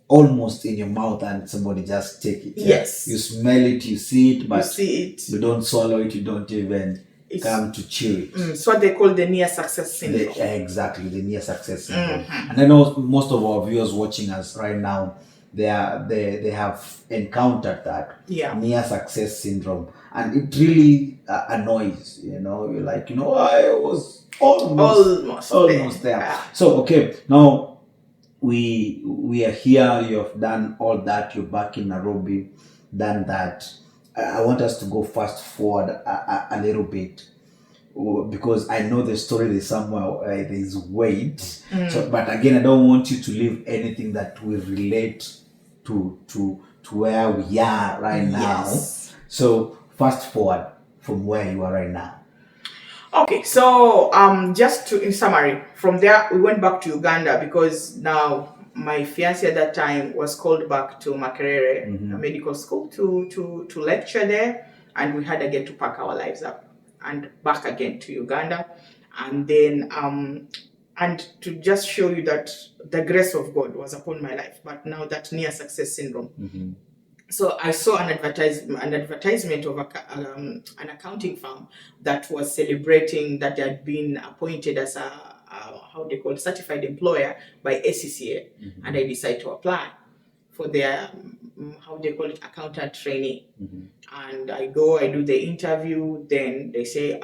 C: almost in your mouth and somebody just take it.
B: Yes.
C: You smell it, you see it, but
B: you
C: don't swallow it, you don't even come to chew it.
B: It's what they call the near success syndrome.
C: Exactly, the near success syndrome. And I know most of our viewers watching us right now, they have encountered that near success syndrome, and it really annoys. You're like, I was almost there.
B: Yeah.
C: So okay, now we are here. You have done all that. You're back in Nairobi, done that. I want us to go fast forward a little bit, because I know the story is somewhere there is weight. So, but again, I don't want you to leave anything that will relate to where we are right now.
B: Yes.
C: So fast forward from where you are right now.
B: Okay, so just in summary, from there we went back to Uganda because now my fiance at that time was called back to Makerere Medical School to lecture there, and we had again to pack our lives up and back again to Uganda, and then and to just show you that the grace of God was upon my life, but now that near success syndrome. So I saw an advertisement of an accounting firm that was celebrating that they had been appointed as a how they call it, certified employer by ACCA, and I decided to apply for their how they call it, accountant trainee. And I go, I do the interview, then they say,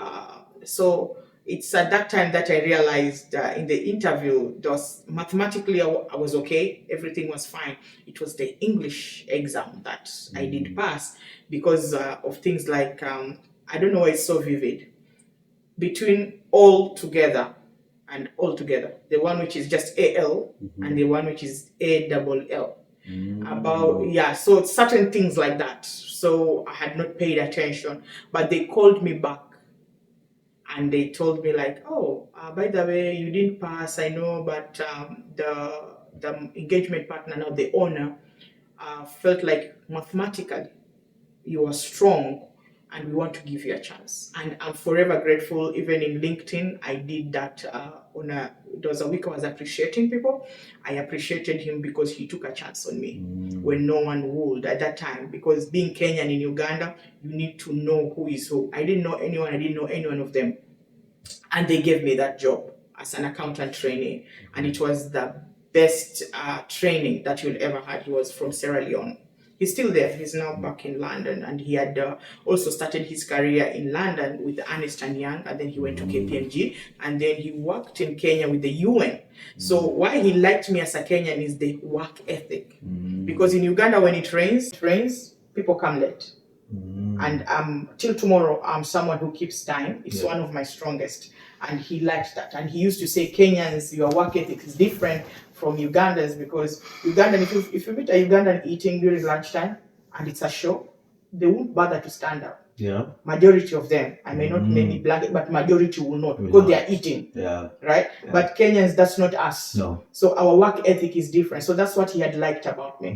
B: so it's at that time that I realized in the interview, there was mathematically I was okay, everything was fine. It was the English exam that I did pass because of things like, I don't know why it's so vivid, between all together and all together, the one which is just AL and the one which is ALL. About, yeah, so certain things like that. So I had not paid attention, but they called me back and they told me like, oh, by the way, you didn't pass, I know, but the engagement partner, now the owner, felt like mathematically you are strong and we want to give you a chance. And I'm forever grateful. Even in LinkedIn, I did that there was a week I was appreciating people. I appreciated him because he took a chance on me when no one would at that time. Because being Kenyan in Uganda, you need to know who is who. I didn't know anyone. I didn't know any one of them. And they gave me that job as an accountant trainee. And it was the best training that you'll ever had. He was from Sierra Leone. He's still there. He's now back in London, and he had also started his career in London with Ernst and Young, and then he went to KPMG, and then he worked in Kenya with the UN. So why he liked me as a Kenyan is the work ethic, because in Uganda when it rains, people come late. And till tomorrow, I'm someone who keeps time. It's one of my strongest. And he liked that. And he used to say, Kenyans, your work ethic is different from Ugandans, because Ugandan, if you meet a Ugandan eating during lunchtime and it's a show, they won't bother to stand up.
C: Yeah.
B: Majority of them, I may not maybe black, but majority will not, because they are eating.
C: Yeah.
B: Right? Yeah. But Kenyans, that's not us.
C: No.
B: So our work ethic is different. So that's what he had liked about me.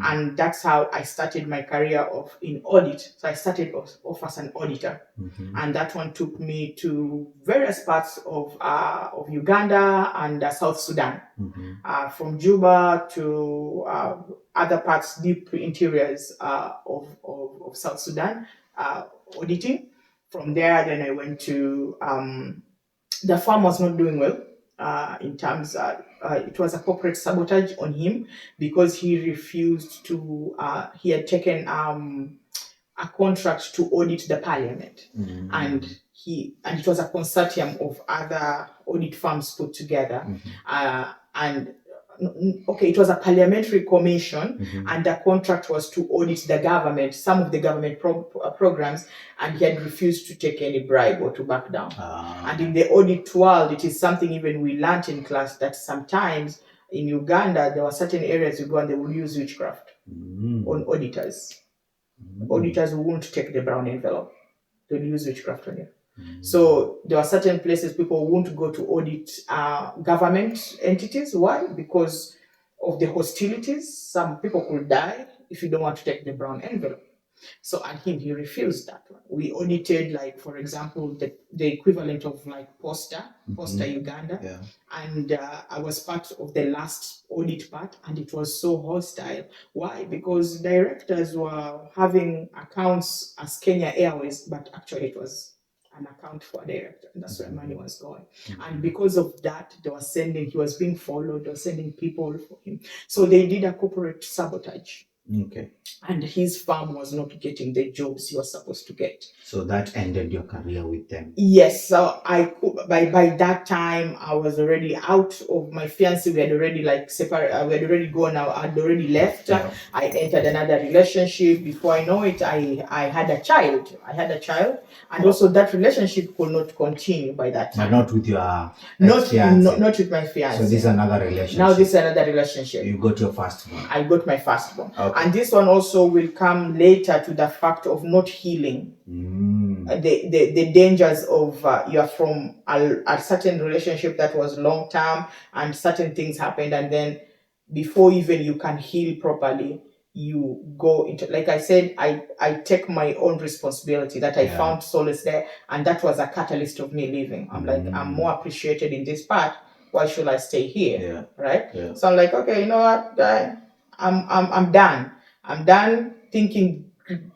B: And that's how I started my career in audit. So I started off as an auditor. And that one took me to various parts of Uganda and South Sudan. From Juba to other parts, deep interiors of South Sudan, auditing. From there, then I went to, the farm was not doing well in terms it was a corporate sabotage on him, because he refused to, he had taken a contract to audit the parliament. And it was a consortium of other audit firms put together. It was a parliamentary commission, and the contract was to audit the government, some of the government programs, and he had refused to take any bribe or to back down. And in the audit world, it is something even we learned in class, that sometimes in Uganda, there were certain areas you go and they will use witchcraft on auditors. Auditors won't take the brown envelope. They'll use witchcraft on you. So there are certain places people won't go to audit government entities. Why? Because of the hostilities. Some people could die if you don't want to take the brown envelope. So, and he refused that one. We audited, like, for example, the equivalent of like Posta Uganda. Yeah. And I was part of the last audit part, and it was so hostile. Why? Because directors were having accounts as Kenya Airways, but actually it was an account for a director, and that's where money was going. And because of that, he was being followed, they were sending people for him. So they did a corporate sabotage.
C: Okay.
B: And his firm was not getting the jobs he was supposed to get.
C: So that ended your career with them?
B: Yes. So I could, by that time, I was already out of my fiancé. We had already like separated. We had already gone. I had already left. Yeah. I entered another relationship. Before I know it, I had a child. And also that relationship could not continue by that time.
C: But not with your
B: not with my fiancé.
C: So this is another relationship.
B: Now this is another relationship.
C: You got your firstborn.
B: I got my firstborn.
C: Okay.
B: And this one also will come later to the fact of not healing. The dangers of you are from a certain relationship that was long term, and certain things happened, and then before even you can heal properly, you go into, like I said, I take my own responsibility that I found solace there, and that was a catalyst of me leaving. I'm like, I'm more appreciated in this part. Why should I stay here? Yeah. Right? Yeah. So I'm like, okay, you know what, guy, I'm done. I'm done thinking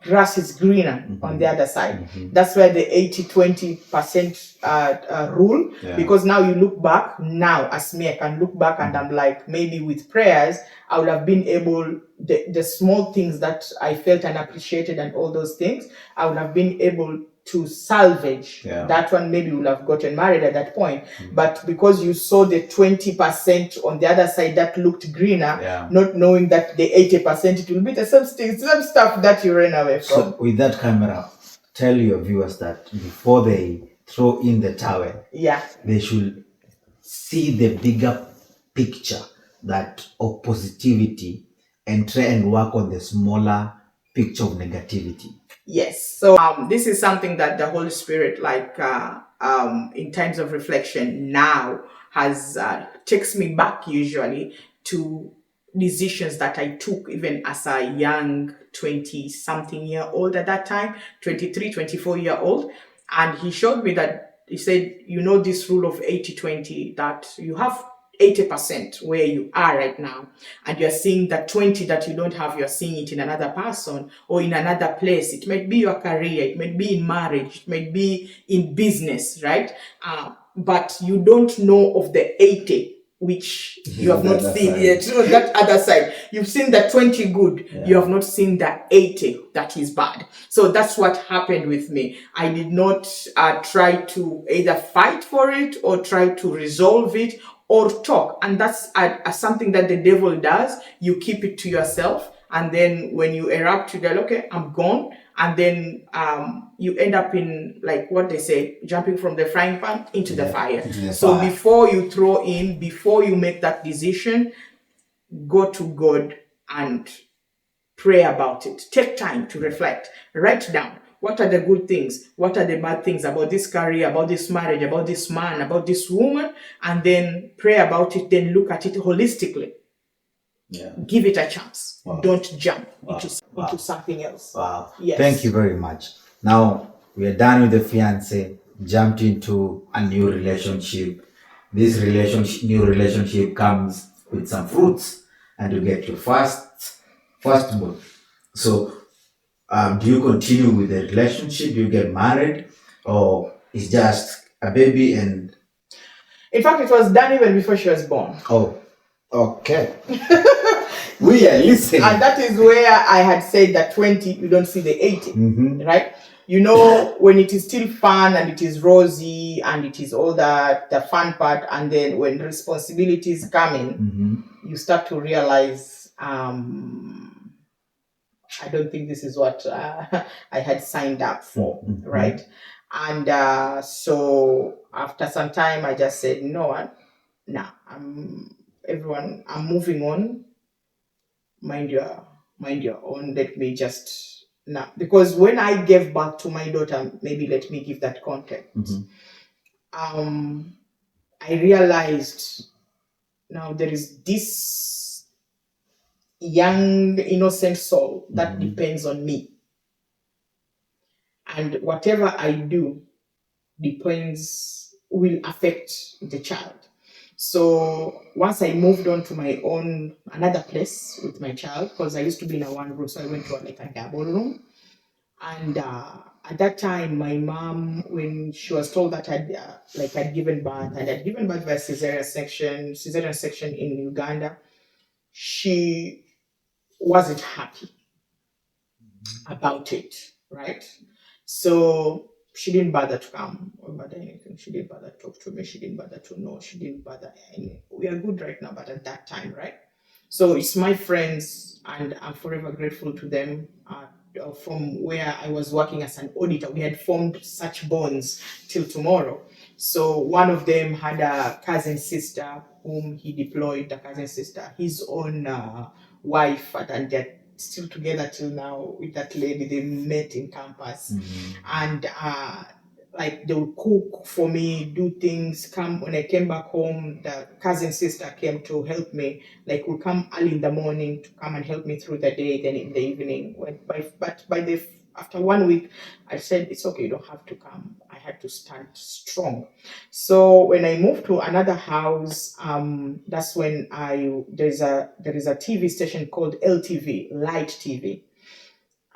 B: grass is greener on the other side. That's where the 80-20% rule, because now you look back, now as me, I can look back and I'm like, maybe with prayers, I would have been able, the small things that I felt and appreciated and all those things, I would have been able to salvage that one. Maybe you would have gotten married at that point, but because you saw the 20% on the other side that looked greener, not knowing that the 80% it will be the same stuff that you ran away from.
C: So with that camera, tell your viewers that before they throw in the towel, they should see the bigger picture that of positivity and try and work on the smaller picture of negativity.
B: Yes. So this is something that the Holy Spirit, like in times of reflection now, has takes me back usually to decisions that I took even as a young 20-something-year-old at that time, 23, 24-year-old. And he showed me that, he said, you know, this rule of 80-20, that you have 80% where you are right now, and you're seeing that 20 that you don't have, you're seeing it in another person or in another place. It might be your career, it might be in marriage, it might be in business, right? But you don't know of the 80 which you have not seen yet. That other side, you've seen the 20 good, you have not seen the 80 that is bad. So that's what happened with me. I did not try to either fight for it or try to resolve it or talk. And that's something that the devil does. You keep it to yourself, and then when you erupt, you're like, okay, I'm gone. And then you end up in, like what they say, jumping from the frying pan into the fire. So before you throw in, before you make that decision, go to God and pray about it. Take time to reflect. Write down, what are the good things? What are the bad things about this career, about this marriage, about this man, about this woman? And then pray about it. Then look at it holistically. Give it a chance. Don't jump into something else. Yes.
C: Thank you very much. Now we are done with the fiance, jumped into a new relationship. This new relationship comes with some fruits, and you get your firstborn. So do you continue with the relationship? Do you get married, or it's just a baby? And
B: in fact, it was done even before she was born.
C: Oh, okay. We are listening.
B: And that is where I had said that 20, you don't see the 80, right? You know, when it is still fun and it is rosy and it is all the fun part, and then when responsibilities come in, you start to realize, I don't think this is what I had signed up for, right? And so after some time, I just said, no, I'm moving on. Mind your own. Let me just now, because when I gave birth to my daughter, maybe let me give that context. I realized now there is this young innocent soul that depends on me, and whatever I do will affect the child. So once I moved on to my own, another place with my child, because I used to be in a one room, so I went to a double room. And at that time, my mom, when she was told that I'd given birth, and I'd given birth by cesarean section in Uganda, she wasn't happy about it, right? So she didn't bother to come or bother anything. She didn't bother to talk to me. She didn't bother to know. She didn't bother any. We are good right now, but at that time, right? So it's my friends, and I'm forever grateful to them. From where I was working as an auditor, we had formed such bonds till tomorrow. So one of them had a cousin sister whom he deployed, the cousin sister, his own wife, and they're still together till now with that lady. They met in campus. And like they would cook for me, do things. When I came back home, the cousin sister came to help me. Like would come early in the morning to come and help me through the day. Then in the evening, but by the After 1 week, I said, it's okay, you don't have to come. I had to stand strong. So when I moved to another house, that's when there is a TV station called LTV, Light TV.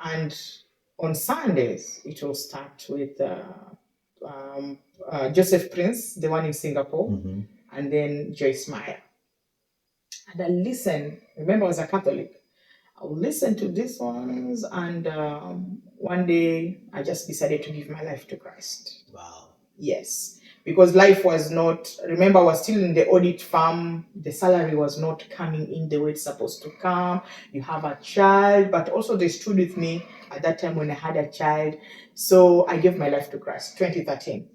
B: And on Sundays, it will start with Joseph Prince, the one in Singapore, and then Joyce Meyer. And I listen. Remember, I was a Catholic. I'll listen to these ones, and one day I just decided to give my life to Christ.
C: Wow.
B: Yes, because life was not. Remember, I was still in the audit firm. The salary was not coming in the way it's supposed to come. You have a child, but also they stood with me at that time when I had a child. So I gave my life to Christ. 2013.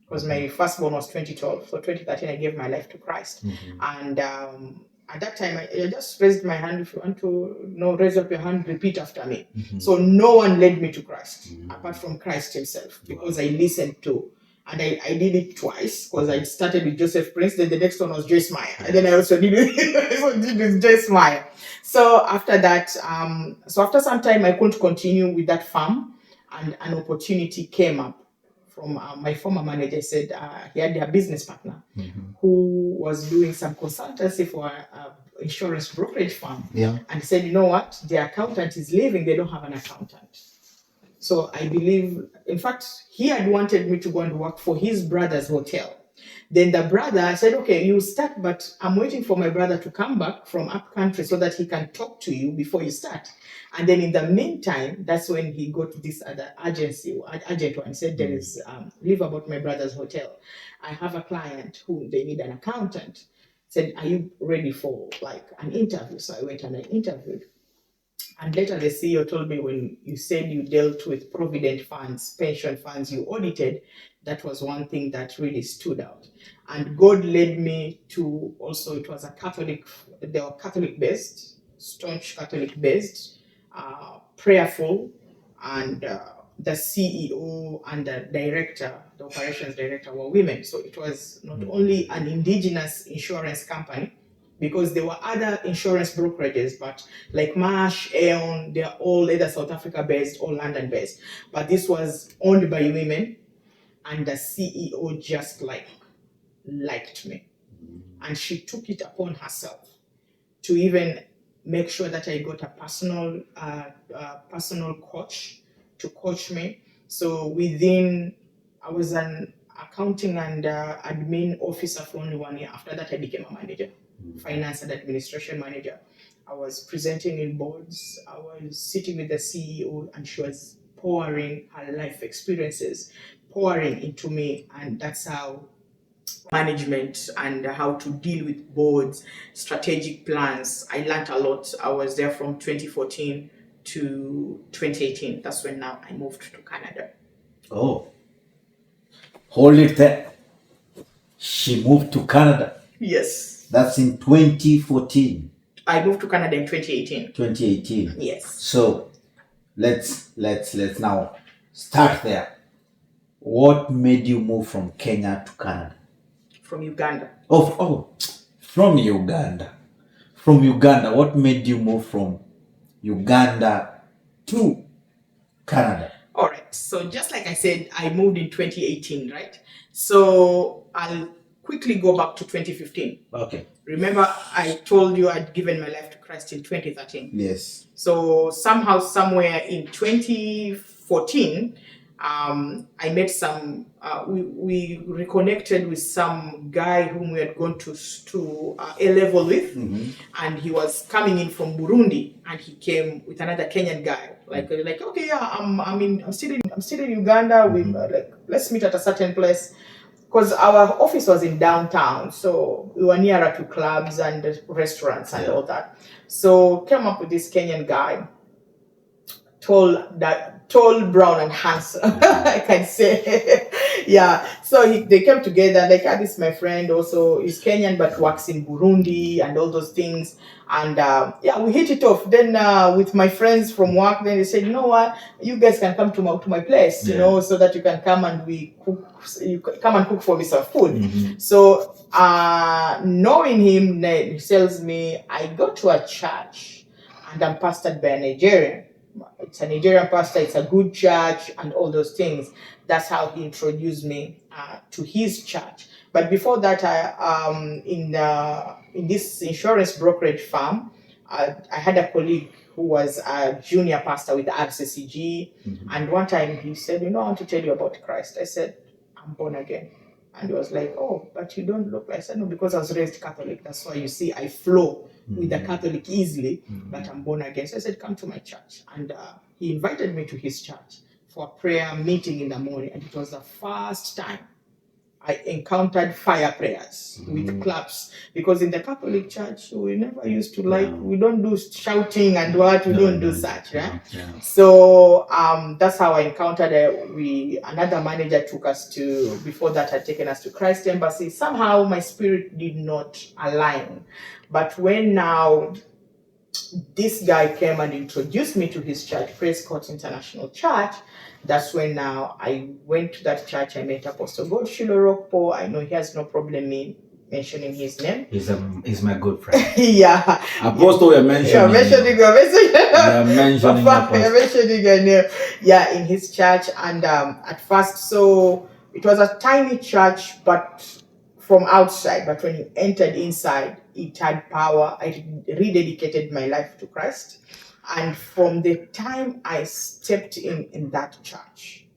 B: Because my firstborn was 2012. So 2013, I gave my life to Christ. And at that time, I just raised my hand. If you want to raise up your hand, repeat after me. So no one led me to Christ, apart from Christ himself, because I listened to. And I did it twice, because I started with Joseph Prince, then the next one was Joyce Meyer. And then I also did it with Joyce Meyer. So after that, after some time, I couldn't continue with that farm, and an opportunity came up from my former manager. Said he had a business partner who was doing some consultancy for an insurance brokerage firm.
C: Yeah.
B: And he said, you know what, the accountant is leaving, they don't have an accountant. So I believe, in fact, he had wanted me to go and work for his brother's hotel. Then the brother said, okay, you start, but I'm waiting for my brother to come back from up country so that he can talk to you before you start. And then in the meantime, that's when he got this other agent one, said, there is, leave about my brother's hotel. I have a client who they need an accountant. Said, are you ready for like an interview? So I went and I interviewed. And later the CEO told me, when you said you dealt with provident funds, pension funds, you audited, that was one thing that really stood out. And God led me to also, it was a Catholic, they were Catholic based, staunch Catholic based, prayerful, and the CEO and the director, the operations director, were women. So it was not only an indigenous insurance company, because there were other insurance brokerages, but like Marsh, Aon, they're all either South Africa based or London based. But this was owned by women, and the CEO just liked me. And she took it upon herself to even make sure that I got a personal coach to coach me. So I was an accounting and admin officer for only 1 year. After that, I became a manager, finance and administration manager. I was presenting in boards. I was sitting with the CEO, and she was pouring her life experiences, pouring into me, and that's how management and how to deal with boards, strategic plans. I learned a lot. I was there from 2014 to 2018. That's when now I moved to Canada.
C: Oh, hold it there. She moved to Canada.
B: Yes.
C: That's in 2014.
B: I moved to Canada in 2018.
C: 2018.
B: Yes.
C: So let's now start there. What made you move from Kenya to Canada?
B: From Uganda.
C: From Uganda. From Uganda. What made you move from Uganda to Canada?
B: All right. So just like I said, I moved in 2018, right? So I'll quickly go back to 2015.
C: Okay.
B: Remember, I told you I'd given my life to Christ in 2013.
C: Yes.
B: So somehow, somewhere in 2014, I met some. We reconnected with some guy whom we had gone to A level with, and he was coming in from Burundi, and he came with another Kenyan guy. Like okay, yeah, I'm still in Uganda. We let's meet at a certain place. Because our office was in downtown, so we were nearer to clubs and restaurants and all that. So came up with this Kenyan guy, tall, brown, and handsome, I can say. Yeah. So they came together. Like, this is my friend. Also, he's Kenyan but works in Burundi and all those things. And we hit it off. Then with my friends from work, then they said, you know what, you guys can come to my place, so that you can come and we cook. You come and cook for me some food. So knowing him, he tells me, I go to a church and I'm pastored by a Nigerian. it's a Nigerian pastor, it's a good church, and all those things. That's how he introduced me to his church. But before that, in this insurance brokerage firm, I had a colleague who was a junior pastor with the RCCG. And one time he said, I want to tell you about Christ. I said, I'm born again. And he was like, oh, but you don't look like. I said, no, because I was raised Catholic. That's why you see I flow with the Catholic easily, but I'm born again. So I said, come to my church. And he invited me to his church for a prayer meeting in the morning. And it was the first time I encountered fire prayers with claps, because in the Catholic Church we never used to we don't do shouting and we don't do such, right? So that's how I encountered another manager took us to, before that had taken us to Christ Embassy. Somehow my spirit did not align, but when now this guy came and introduced me to his church, Praise Court International Church, that's when now I went to that church. I met Apostle God Shilo Rokpo. I know he has no problem me mentioning his name.
C: He's my good friend.
B: Yeah.
C: Apostle, you're mentioning.
B: You're mentioning
C: You're mentioning
B: a name. Yeah, in his church. And at first, so it was a tiny church, but from outside. But when you entered inside, it had power. I rededicated my life to Christ. And from the time I stepped in that church,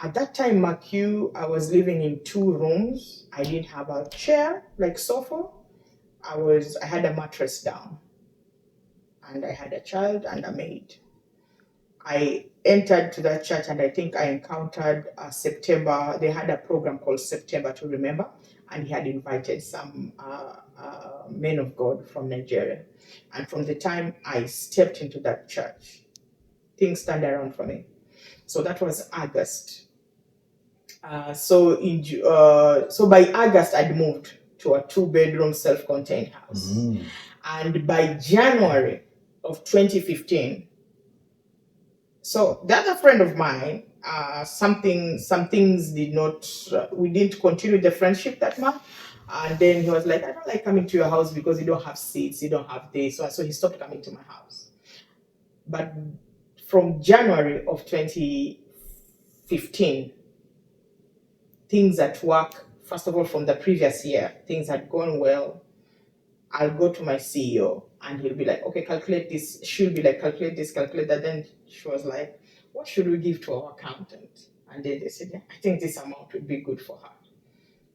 B: at that time, McHugh, I was living in 2 rooms. I didn't have a chair, like sofa. I had a mattress down. And I had a child and a maid. I entered to that church, and I think I encountered September. They had a program called September to Remember. And he had invited some men of God from Nigeria. And from the time I stepped into that church, things turned around for me. So that was August. So by August, I'd moved to a 2-bedroom self-contained house. And by January of 2015, so the other friend of mine, some things did not, we didn't continue the friendship that much. And then he was like, I don't like coming to your house because you don't have seats, you don't have this. So he stopped coming to my house. But from January of 2015, things at work, first of all, from the previous year, things had gone well. I'll go to my CEO and he'll be like, okay, calculate this. She'll be like, calculate this, calculate that. Then she was like, what should we give to our accountant? And then they said, yeah, I think this amount would be good for her.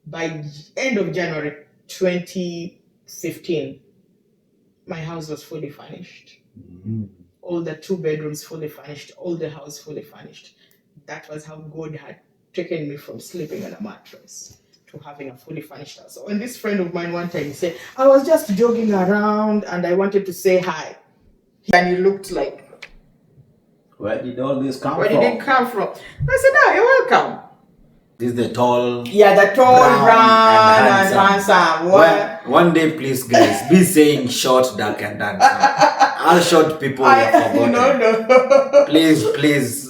B: By end of January 2015, my house was fully furnished. All the 2 bedrooms fully furnished, all the house fully furnished. That was how God had taken me from sleeping on a mattress to having a fully furnished house. So when this friend of mine one time, he said, I was just jogging around and I wanted to say hi. And he looked like,
C: where did all this come from?
B: Where did it come from? I said, no, you're welcome.
C: This is the tall.
B: Yeah, the tall, brown and handsome.
C: One day, please, guys, be saying short, dark, and handsome. All short people are forgotten.
B: No.
C: Please,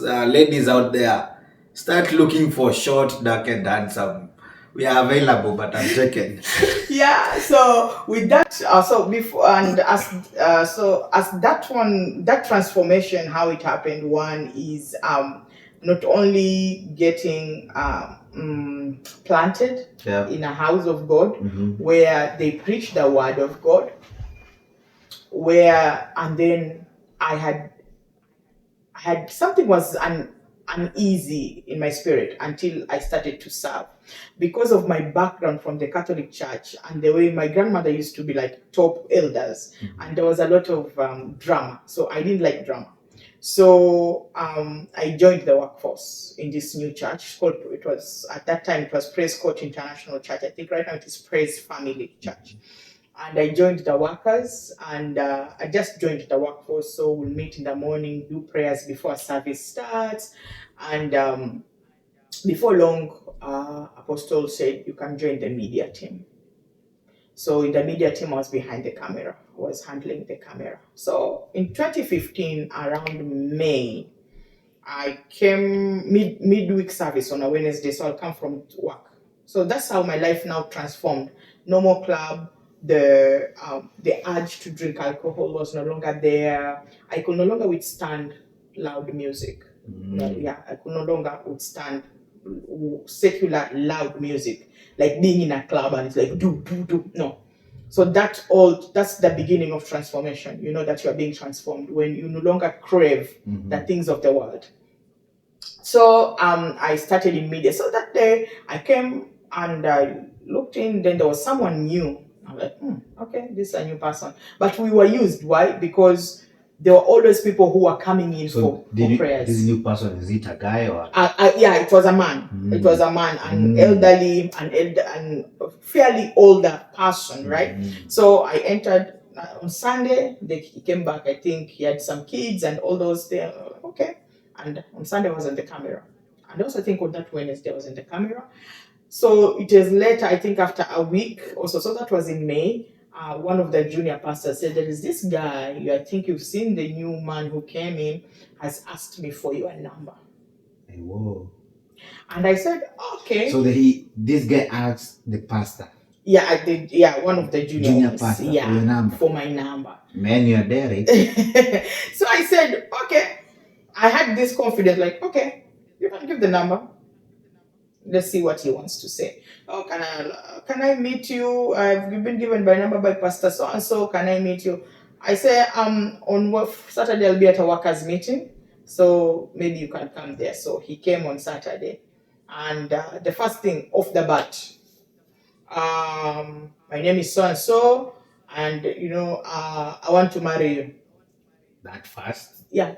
C: ladies out there, start looking for short, dark, and handsome. We are available, but I'm checking.
B: Yeah. So with that, so before and as that transformation, how it happened. One is not only getting planted in a house of God, where they preach the word of God, and then I had something was uneasy in my spirit until I started to serve, because of my background from the Catholic Church and the way my grandmother used to be like top elders, and there was a lot of drama, so I didn't like drama. So I joined the workforce in this new church at that time it was Praise Court International Church. I think right now it is Praise Family Church. And I joined the workers, and I just joined the workforce. So we'll meet in the morning, do prayers before service starts. And before long, Apostle said, you can join the media team. So in the media team, I was behind the camera, was handling the camera. So in 2015, around May, I came midweek service on a Wednesday. So I'll come from work. So that's how my life now transformed. No more club. The urge to drink alcohol was no longer there. I could no longer withstand loud music. Yeah, I could no longer withstand secular loud music, like being in a club and it's like do do do. No. So that's the beginning of transformation. You know that you are being transformed when you no longer crave the things of the world. So I started in media. So that day I came and I looked in, then there was someone new. I'm like, okay, this is a new person. But we were used. Why? Because there were always people who were coming in for prayers.
C: This new person, is it a guy or?
B: Yeah, it was a man. It was a man, an elderly, and fairly older person, right? So I entered on Sunday. He came back. I think he had some kids and all those things. Okay. And on Sunday was on the camera. And also I think on that Wednesday was in the camera. So it is later, I think after a week also, so that was in May, one of the junior pastors said, there is this guy, I think you've seen the new man who came in, has asked me for your number.
C: Hey, whoa.
B: And I said, okay.
C: So this guy asked the pastor?
B: Yeah, I did. Yeah, one of the junior
C: pastor
B: yeah,
C: for your number.
B: For my number.
C: Man, you're daring.
B: So I said, okay. I had this confidence, like, okay, you can give the number. Let's see what he wants to say. Oh, can I meet you? I've been given my number by Pastor so and so. Can I meet you? I say, on Saturday I'll be at a workers' meeting, so maybe you can come there. So he came on Saturday, and the first thing off the bat, my name is so and so, and I want to marry you.
C: That fast?
B: Yeah.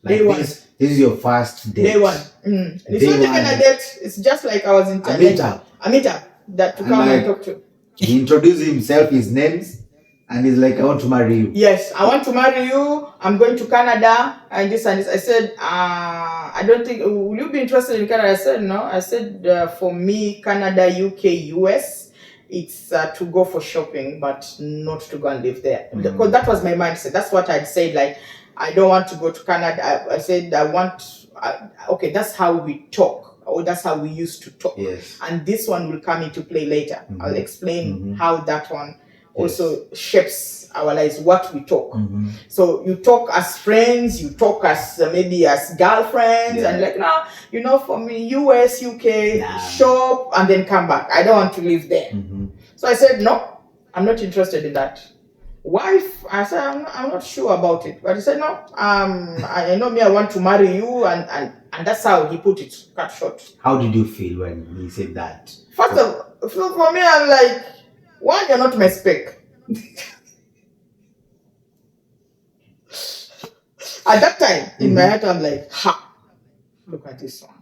C: Like
B: Day one.
C: This is your first date.
B: Day one. It's not even a date. It's just like I was in
C: a meetup.
B: A meetup that to come and talk to.
C: He introduced himself, his names, and he's like, I want to marry you.
B: Yes, I want to marry you. I'm going to Canada and this and this. I said, I don't think, will you be interested in Canada? I said, no. I said, for me, Canada, UK, US, it's to go for shopping, but not to go and live there. Because that was my mindset. That's what I'd said, like, I don't want to go to Canada. I said, okay, that's how we talk. Or that's how we used to talk.
C: Yes.
B: And this one will come into play later. I'll explain how that one also shapes our lives, what we talk. So you talk as friends, you talk as maybe as girlfriends, and like, no, for me, US, UK, shop, and then come back. I don't want to live there. So I said, no, I'm not interested in that. Wife, I said, I'm not sure about it. But he said, no, I know me, I want to marry you, and that's how he put it, cut short.
C: How did you feel when he said that?
B: First of all, for me, I'm like, one, you're not my spec. At that time, in my head, I'm like, look at this one.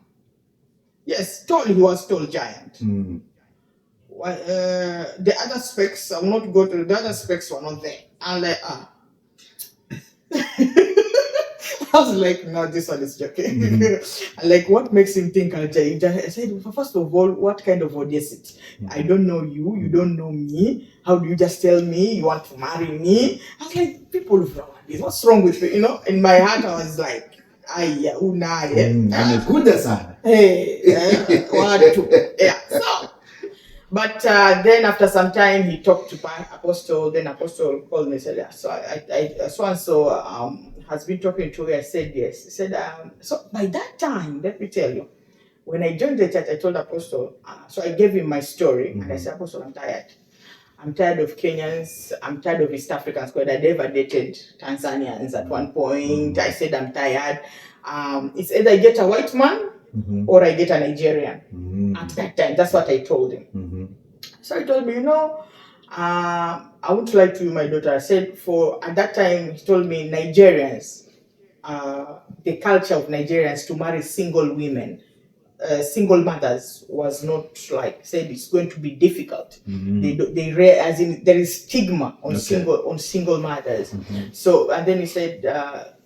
B: Yes, tall, he was tall giant. The other specs, I will not go to the other specs were not there. I'm like, I was like, no, this one is joking. Like, what makes him think I'll change? I said, first of all, what kind of audacity? I don't know you, you don't know me. How do you just tell me you want to marry me? I was like, people from this, what's wrong with me? In my heart, I was like, hey, so. But then after some time, he talked to Apostle. Then Apostle called me and said, yeah, so so-and-so has been talking to you. I said, yes. He said, so by that time, let me tell you, when I joined the church, I told Apostle, so I gave him my story. And I said, Apostle, I'm tired. I'm tired of Kenyans. I'm tired of East Africans because I never dated Tanzanians at one point. I said, I'm tired. It's either I get a white man or I get a Nigerian. At that time, that's what I told him. So he told me, I wouldn't lie to you, my daughter. I said, at that time, he told me Nigerians, the culture of Nigerians to marry single women, single mothers was not like, said it's going to be difficult. As in there is stigma on single mothers. So, and then he said,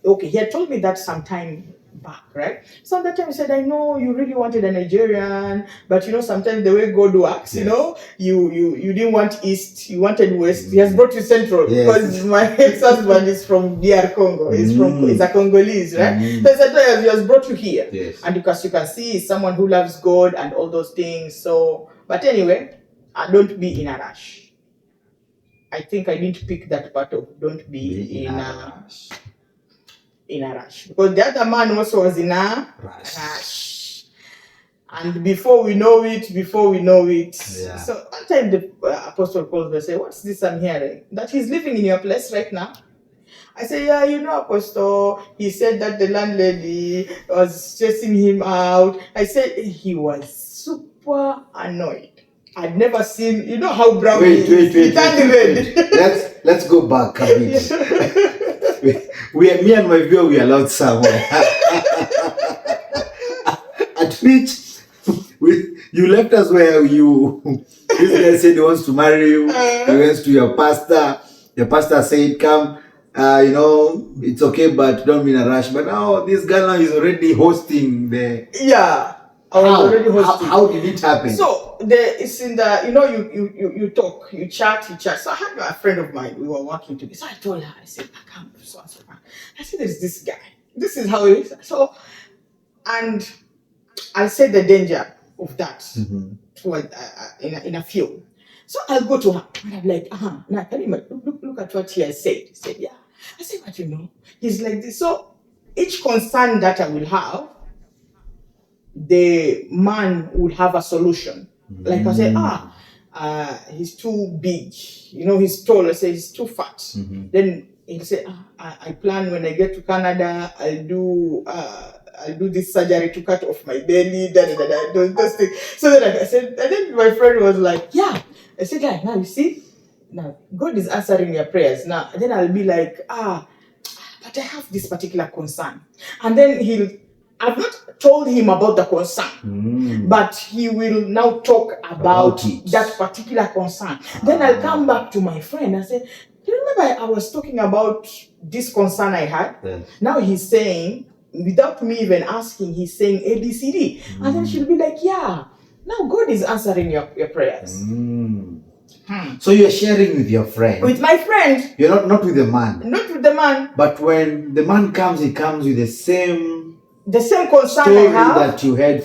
B: okay, he had told me that sometime back, right? So at that time he said, I know you really wanted a Nigerian, but sometimes the way God works, you didn't want East, you wanted West. He has brought you Central because my ex-husband is from DR Congo. He's a Congolese, right? So he said, he has brought you here. And because you can see he's someone who loves God and all those things. So, but anyway, don't be in a rush. I think I didn't pick that part of don't be in a in a rush. Because the other man also was in a
C: Rush.
B: rush. And before we know it,
C: Yeah.
B: So one time the apostle calls me and say, "What's this I'm hearing? That he's living in your place right now?" I say, "Yeah, apostle, he said that the landlady was chasing him out." I said he was super annoyed. I'd never seen, how brown he is. He turned red.
C: Let's go back a bit. Me and my viewer, we are allowed somewhere. At which you left us where this guy said he wants to marry you. He went to your pastor. Your pastor said, "Come, it's okay, but don't be in a rush." But now this guy now is already hosting the.
B: Yeah, I was already hosting.
C: How did it happen?
B: So it's in the you talk, you chat. So I had a friend of mine. We were working together. So I told her, I said, "I can't so and so." I said, "There's this guy. This is how it is." So, and I said the danger of that toward in a field. So I'll go to her and I'm like, now Karima, look at what he has said. He said, "Yeah." I said, "But he's like this." So each concern that I will have, the man would have a solution. Like I say, he's too big, he's tall. I say he's too fat. Then he'll say, I plan when I get to Canada, I'll do this surgery to cut off my belly, those things. So then I said, and then my friend was like, "Yeah." I said, "Yeah, now you see, now God is answering your prayers." Now, and then I'll be like, but I have this particular concern. And then I've not told him about the concern, but he will now talk about that particular concern. Then I'll come back to my friend and say, "Do you remember I was talking about this concern I had?"
C: Yes.
B: Now he's saying, without me even asking, he's saying ABCD. And then she'll be like, "Yeah, now God is answering your prayers."
C: So you're sharing with your friend.
B: With my friend.
C: You're not with the man.
B: Not with the man.
C: But when the man comes, he comes with the same
B: concern
C: story
B: I have
C: that you had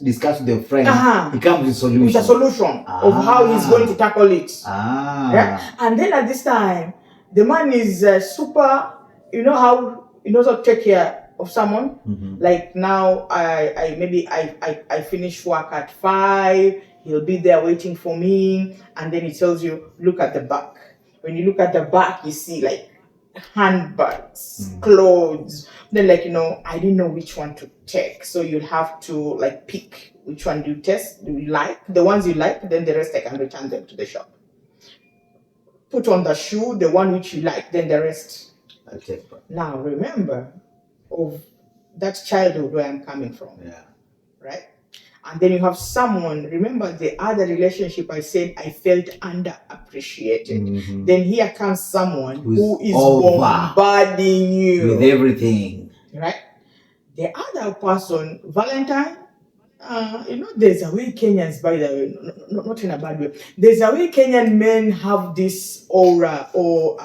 C: discussed with your friend. He comes with solution.
B: With a solution of how he's going to tackle it. Yeah? And then at this time, the man is super, how he knows how to take care of someone. Like now, I finish work at 5. He'll be there waiting for me, and then he tells you, "Look at the back." When you look at the back, you see like handbags, clothes. Then I didn't know which one to take, so you'll have to like pick which one do you like. The ones you like, then the rest I can return them to the shop. Put on the shoe, the one which you like, then the rest.
C: Okay.
B: Now remember of that childhood where I'm coming from.
C: Yeah.
B: Right? And then you have someone, remember the other relationship I said I felt underappreciated. Then here comes someone who is bombarding you
C: with everything.
B: Right? The other person, Valentine, there's a way Kenyans, by the way, not in a bad way, there's a way Kenyan men have this aura, or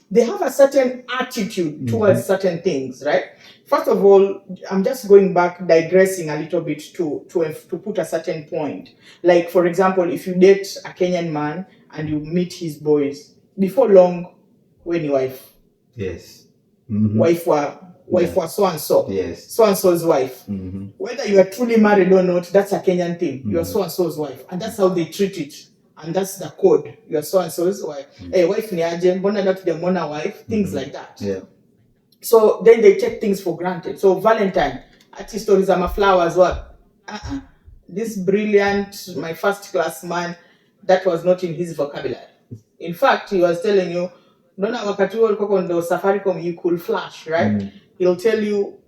B: they have a certain attitude towards certain things, right? First of all, I'm just going back, digressing a little bit to put a certain point. Like, for example, if you date a Kenyan man and you meet his boys, before long, when your wife?
C: Yes.
B: Wife was so and so.
C: Yes.
B: So and so's wife. Whether you are truly married or not, that's a Kenyan thing. You are so and so's wife, and that's how they treat it. And that's the code. You are so and so's wife. Hey, wife ni aje, mbona not the mona wife? Things like that.
C: Yeah.
B: So then they take things for granted. So Valentine, ati stories ama flowers, what? This brilliant, my first class man, that was not in his vocabulary. In fact, he was telling you, "Nona wakati huo ulikuwa ndo Safaricom, you could flash," right? He'll tell you,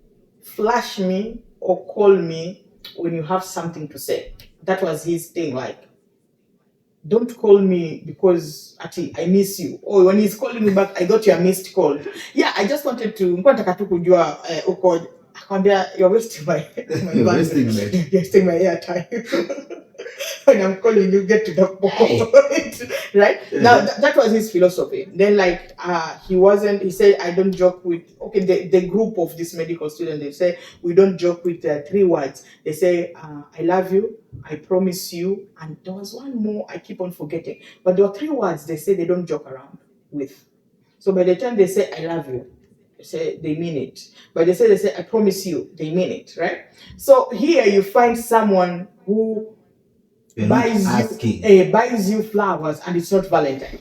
B: "Flash me or call me when you have something to say." That was his thing, like, "Don't call me because I miss you." Or when he's calling me back, "I got your missed call." Yeah, I just wanted to, "You're wasting my you're wasting my airtime." When I'm calling you, get to the point. Right? Now, that was his philosophy. Then, like, he said, "I don't joke with," the group of these medical students, they say, "We don't joke with 3 words. They say, I love you, I promise you," and there was one more I keep on forgetting. But there are 3 words they say they don't joke around with. So by the time they say, "I love you," They say they mean it. But they say, I promise you, they mean it, right? So here you find someone who
C: You're not asking.
B: buys you flowers, and it's not Valentine.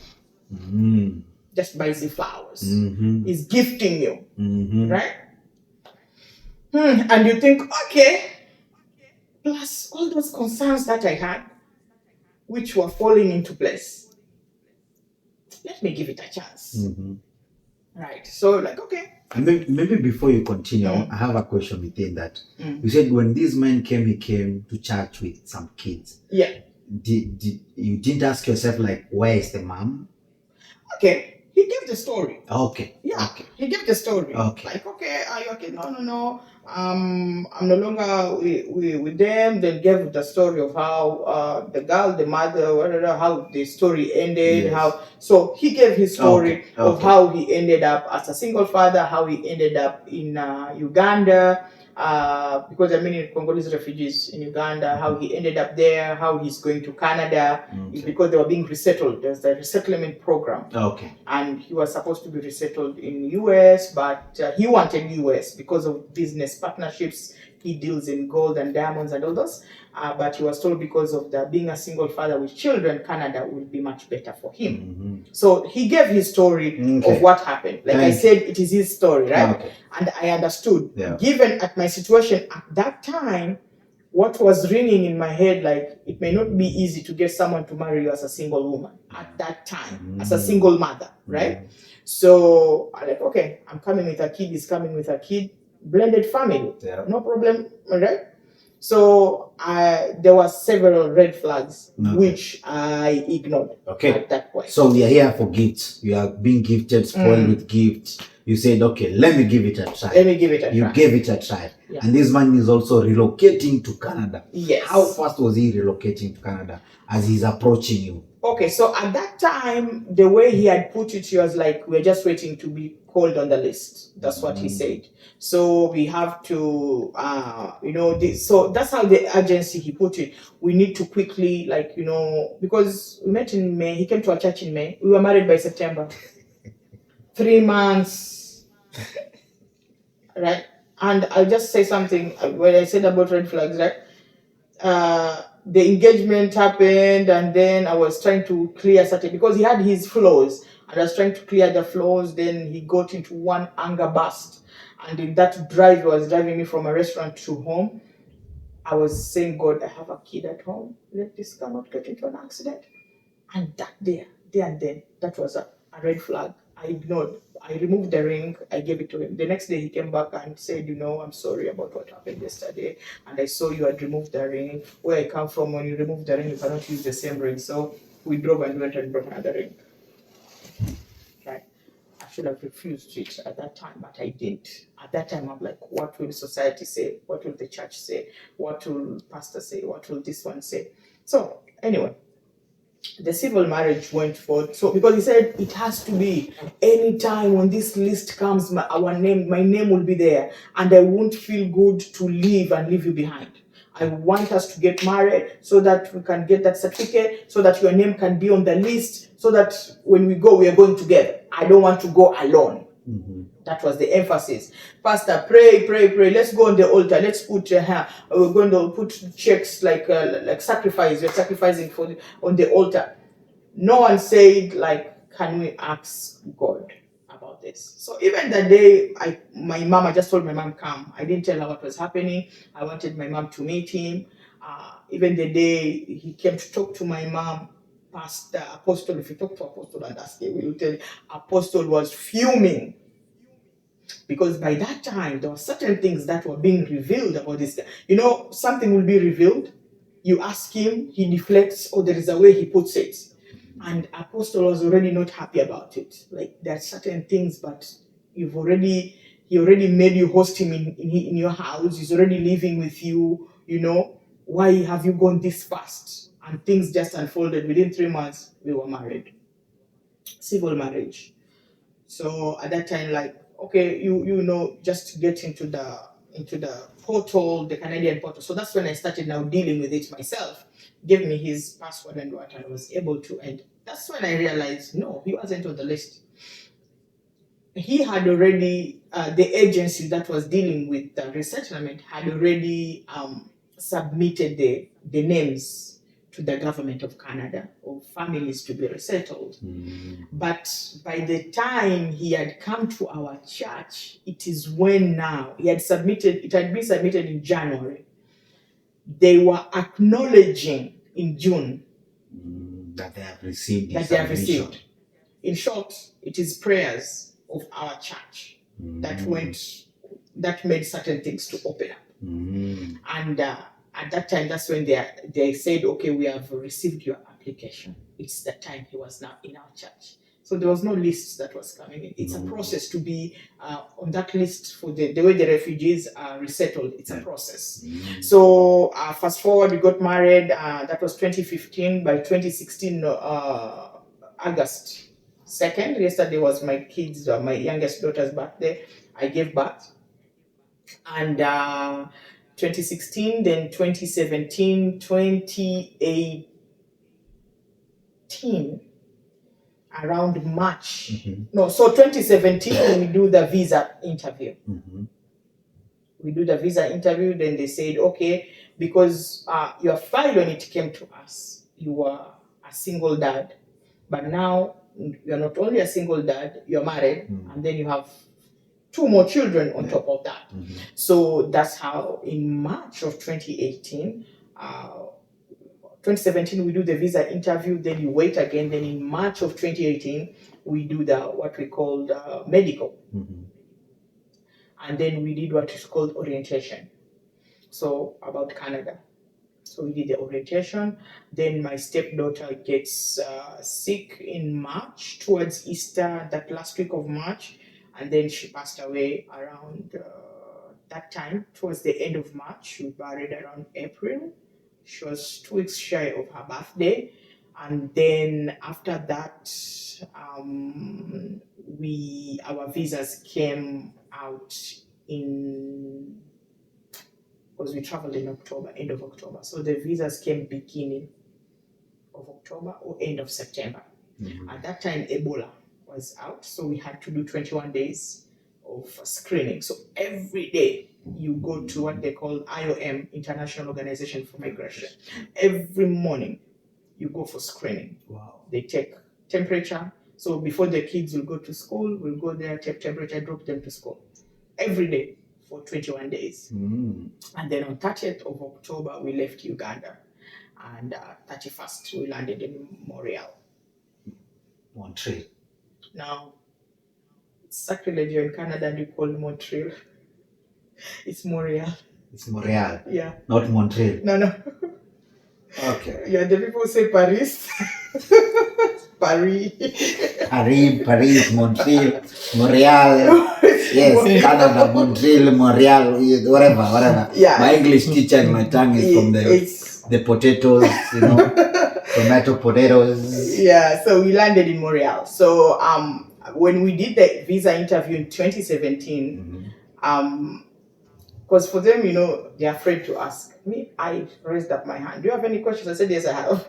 C: Mm.
B: Just buys you flowers.
C: Mm-hmm.
B: Is gifting you,
C: Mm-hmm.
B: right? And you think, okay, plus all those concerns that I had, which were falling into place, let me give it a chance.
C: Mm-hmm.
B: Right. So, like, okay.
C: And maybe before you continue, I have a question within that. You said when this man came, he came to church with some kids.
B: Yeah.
C: You didn't ask yourself, like, where is the mom?
B: Okay. He gave the story.
C: Okay.
B: Yeah.
C: Okay.
B: He gave the story.
C: Okay.
B: Like, okay, are you okay? No. I'm no longer with them. Then gave the story of how the girl, the mother, whatever, how the story ended.
C: Yes.
B: So he gave his story
C: Okay.
B: of how he ended up as a single father, how he ended up in Uganda. Because there are many Congolese refugees in Uganda, how he ended up there, how he's going to Canada, because they were being resettled. There's the resettlement program.
C: Okay.
B: And he was supposed to be resettled in US, but he wanted US because of business partnerships. He deals in gold and diamonds and all those. But he was told because of being a single father with children, Canada would be much better for him.
C: Mm-hmm.
B: So he gave his story of what happened. Like I said, it is his story, right? Okay. And I understood. Yeah. Given at my situation at that time, what was ringing in my head, like, it may not be easy to get someone to marry you as a single woman at that time, as a single mother, right? So I'm like, okay, I'm coming with a kid, he's coming with a kid, blended family, no problem, right? So there were several red flags which I ignored at that point.
C: So we are here for gifts. You are being gifted, spoiled with gifts. You said, okay, let me give it a try.
B: Let me give it a try.
C: You gave it a try. Yeah. And this man is also relocating to Canada.
B: Yes.
C: How fast was he relocating to Canada as he's approaching you?
B: Okay, so at that time, the way he had put it, he was like, we're just waiting to be called on the list. That's what he said. So we have to, so that's how the agency, he put it. We need to quickly, because we met in May, he came to our church in May. We were married by September. 3 months. Right? And I'll just say something when I said about red flags, right? The engagement happened, and then I was trying to clear certain, because he had his flaws, and I was trying to clear the flaws. Then he got into one anger burst, and in that drive, he was driving me from a restaurant to home. I was saying, God, I have a kid at home. Let this guy not get into an accident. And that there and then, that was a red flag. I ignored. I removed the ring. I gave it to him. The next day, he came back and said, I'm sorry about what happened yesterday. And I saw you had removed the ring. Where I come from, when you remove the ring, you cannot use the same ring. So we drove and went and brought another ring. Right? I should have refused it at that time, but I didn't. At that time, I'm like, what will society say? What will the church say? What will pastor say? What will this one say? So anyway, the civil marriage went forth. So because he said it has to be any time when this list comes, my name will be there, and I won't feel good to leave and leave you behind. I want us to get married so that we can get that certificate, so that your name can be on the list, so that when we go, we are going together. I don't want to go alone. Mm-hmm. That was the emphasis. Pastor, pray. Let's go on the altar. Let's put we're going to put checks like sacrifice. You're sacrificing on the altar. No one said, like, can we ask God about this? So even the day I just told my mom, come. I didn't tell her what was happening. I wanted my mom to meet him. Even the day he came to talk to my mom, Pastor Apostle, if you talk to Apostle and ask him, we will tell you, Apostle was fuming. Because by that time, there were certain things that were being revealed about this guy. Something will be revealed. You ask him, he deflects, or there is a way he puts it. And Apostle was already not happy about it. Like, there are certain things, but he already made you host him in your house. He's already living with you. Why have you gone this fast? And things just unfolded. Within 3 months, we were married. Civil marriage. So at that time, like, okay, just get into the portal, the Canadian portal. So that's when I started now dealing with it myself. Gave me his password and what I was able to, and that's when I realized, no, he wasn't on the list. he had already, the agency that was dealing with the resettlement had already submitted the names to the government of Canada of families to be resettled. But by the time he had come to our church, it is when now it had been submitted in January. They were acknowledging in June
C: that they have received
B: that
C: this
B: they have
C: submission.
B: received. In short, it is prayers of our church that made certain things to open up. And at that time, that's when they said, okay, we have received your application. It's the time he was now in our church. So there was no list that was coming in. It's a process to be on that list for the way the refugees are resettled. It's a process. So fast forward, we got married. That was 2015. By 2016, August 2nd, yesterday was my youngest daughter's birthday. I gave birth. And 2016, then 2017, 2018, around March. No, so 2017, we do the visa interview. We do the visa interview, then they said, okay, because your file when it came to us, you were a single dad, but now you're not only a single dad, you're married, and then you have 2 more children on top of that. So that's how in March of 2018, 2017, we do the visa interview, then you wait again. Then in March of 2018, we do what we called medical. And then we did what is called orientation. So about Canada. So we did the orientation. Then my stepdaughter gets sick in March, towards Easter, that last week of March. And then she passed away around that time, towards the end of March. She was buried around April. She was 2 weeks shy of her birthday. And then after that, our visas came out because we traveled in October, end of October. So the visas came beginning of October or end of September. At that time, Ebola was out, so we had to do 21 days of screening. So every day you go to what they call IOM, International Organization for Migration. Every morning you go for screening.
C: Wow.
B: They take temperature. So before the kids will go to school, we'll go there, take temperature, drop them to school. Every day for 21 days. And then on 30th of October, we left Uganda. And 31st, we landed in Montreal.
C: Montreal.
B: Now, it's sacrilege in Canada and you call Montreal. It's Montreal.
C: It's Montreal.
B: Yeah.
C: Not Montreal.
B: No.
C: Okay.
B: Yeah, the people say Paris. Paris,
C: Montreal, Montreal. Yes, Canada, Montreal, Montreal, whatever.
B: Yeah.
C: My English teacher and my tongue is from the potatoes, tomato potatoes.
B: Yeah, so we landed in Montreal. So when we did the visa interview in 2017, because for them, they're afraid to ask me. I raised up my hand. Do you have any questions? I said, yes, I have.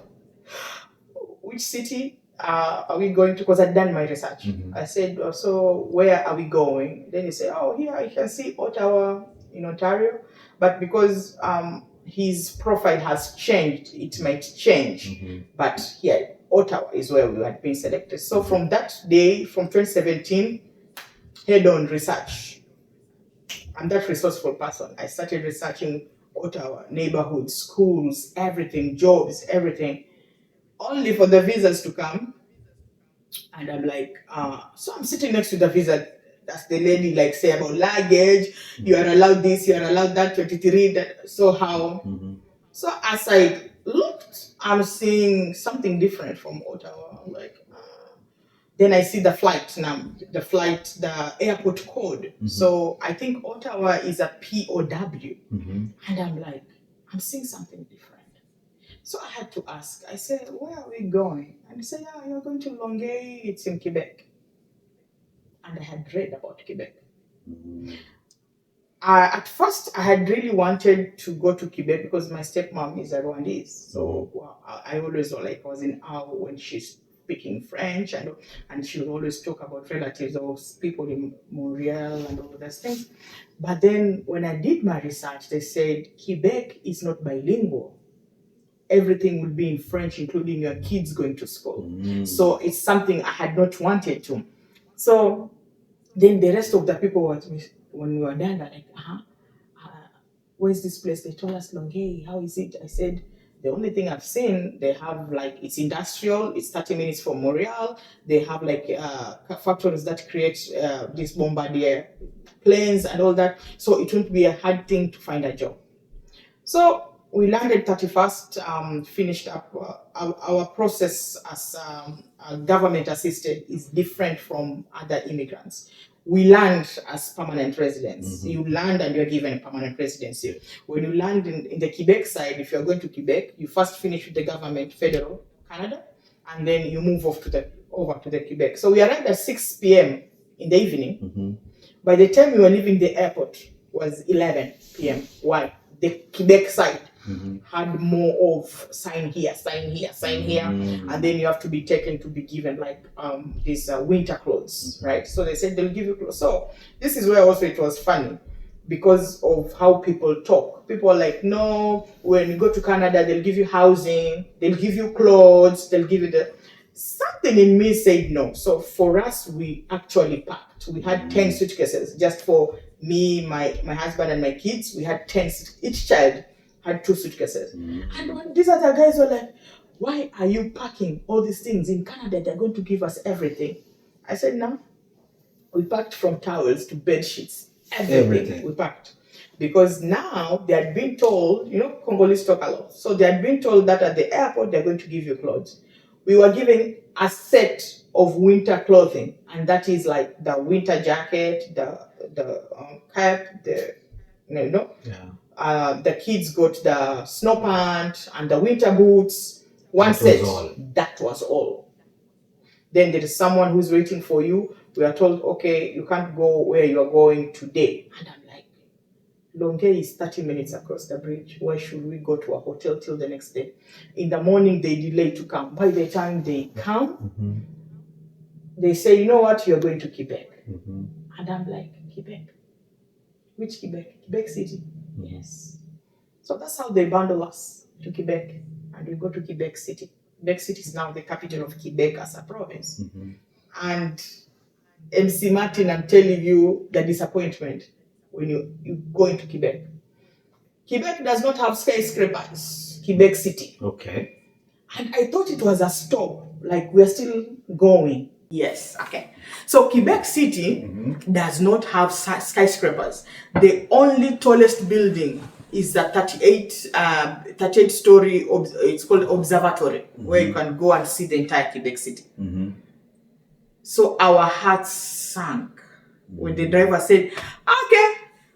B: Which city are we going to? Because I'd done my research. I said, so where are we going? Then he said, oh, here you can see Ottawa in Ontario. But because his profile has changed, it might change. But here, Ottawa is where we had been selected. So from that day, from 2017, head-on research. I'm that resourceful person. I started researching Ottawa, neighborhoods, schools, everything, jobs, everything, only for the visas to come. And I'm like, so I'm sitting next to the visa. That's the lady say about luggage. You are allowed this, you are allowed that, 23, that. So how? So as I looked, I'm seeing something different from Ottawa. I'm like, then I see the flight now, the airport code. So I think Ottawa is a POW. And I'm like, I'm seeing something different. So I had to ask. I said, where are we going? And he said, yeah, you're going to Longueuil. It's in Quebec. And I had read about Quebec. At first, I had really wanted to go to Quebec because my stepmom is a Rwandese. So I always was in awe when she speaking French, and she would always talk about relatives or people in Montreal and all those things. But then when I did my research, they said Quebec is not bilingual. Everything will be in French, including your kids going to school. So it's something I had not wanted to. So then the rest of the people were, when we were done, they're like, where's this place? They told us, Longueuil, how is it? I said, the only thing I've seen, they have like, it's industrial, it's 30 minutes from Montreal. They have like factories that create these bombardier planes and all that. So it won't be a hard thing to find a job. So we landed 31st, finished up. Our process as government assisted is different from other immigrants. We land as permanent residents. You land and you're given a permanent residency. When you land in the Quebec side, if you're going to Quebec, you first finish with the government, federal, Canada, and then you move over to the Quebec. So we arrived at 6 p.m. in the evening. By the time we were leaving the airport, was 11 p.m. Why? The Quebec side had more of sign here, and then you have to be taken to be given like these winter clothes, right? So they said they'll give you clothes. So this is where also it was funny because of how people talk. People are like, no, when you go to Canada, they'll give you housing, they'll give you clothes, they'll give you something in me said no. So for us, we actually packed. We had 10 suitcases just for me, my husband, and my kids. We had 10. Each child had 2 suitcases. And when these other guys were like, why are you packing all these things? In Canada, they're going to give us everything. I said, no. We packed from towels to bed sheets. Everything we packed. Because now they had been told, Congolese talk a lot. So they had been told that at the airport, they're going to give you clothes. We were given a set of winter clothing, and that is like the winter jacket, the cap, the kids got the snow pant and the winter boots. One set. That was all. Then there is someone who's waiting for you. We are told, okay, you can't go where you are going today. And I'm like, Longueuil is 30 minutes across the bridge. Why should we go to a hotel till the next day? In the morning, they delay to come. By the time they come, they say, you know what, you're going to Quebec. And I'm like, Quebec? Which Quebec? Quebec City? Yes. So that's how they bundle us to Quebec. And we go to Quebec City. Quebec City is now the capital of Quebec as a province. And MC Martin, I'm telling you the disappointment when you go into Quebec. Quebec does not have skyscrapers. Quebec City.
C: Okay.
B: And I thought it was a stop, like we're still going. Yes, okay. So Quebec City does not have skyscrapers. The only tallest building is the 38-story, it's called Observatory, where you can go and see the entire Quebec City. So our hearts sank when the driver said, okay,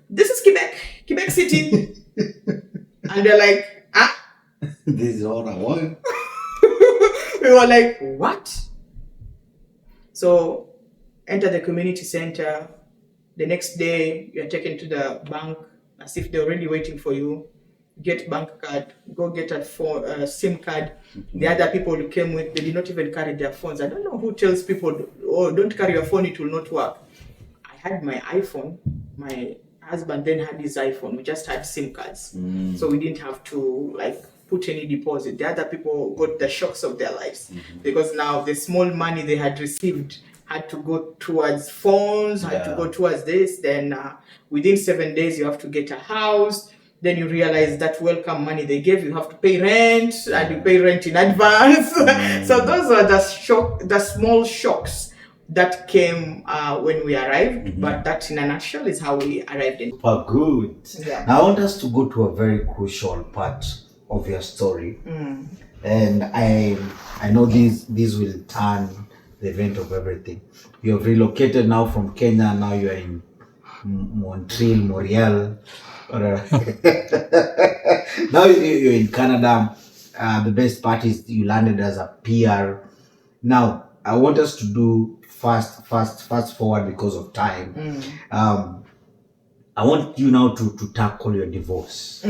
B: this is Quebec City. And they're like,
C: This is all I want.
B: We were like, what? So enter the community center. The next day, you're taken to the bank as if they're already waiting for you. Get bank card, go get a SIM card. The other people you came with, they did not even carry their phones. I don't know who tells people, oh, don't carry your phone, it will not work. I had my iPhone. My husband then had his iPhone. We just had SIM cards. So we didn't have to put any deposit. The other people got the shocks of their lives because now the small money they had received had to go towards phones, had to go towards this. Then within 7 days, you have to get a house. Then you realize that welcome money they gave, you have to pay rent, and you pay rent in advance. So those are the small shocks that came when we arrived. But that, in a nutshell, is how we arrived in.
C: Super good.
B: Yeah.
C: Now I want us to go to a very crucial part of your story, and I know this will turn the event of everything. You have relocated now from Kenya. Now you are in Montreal. Now you're in Canada. The best part is you landed as a PR. Now I want us to do fast forward because of time. I want you now to tackle your divorce.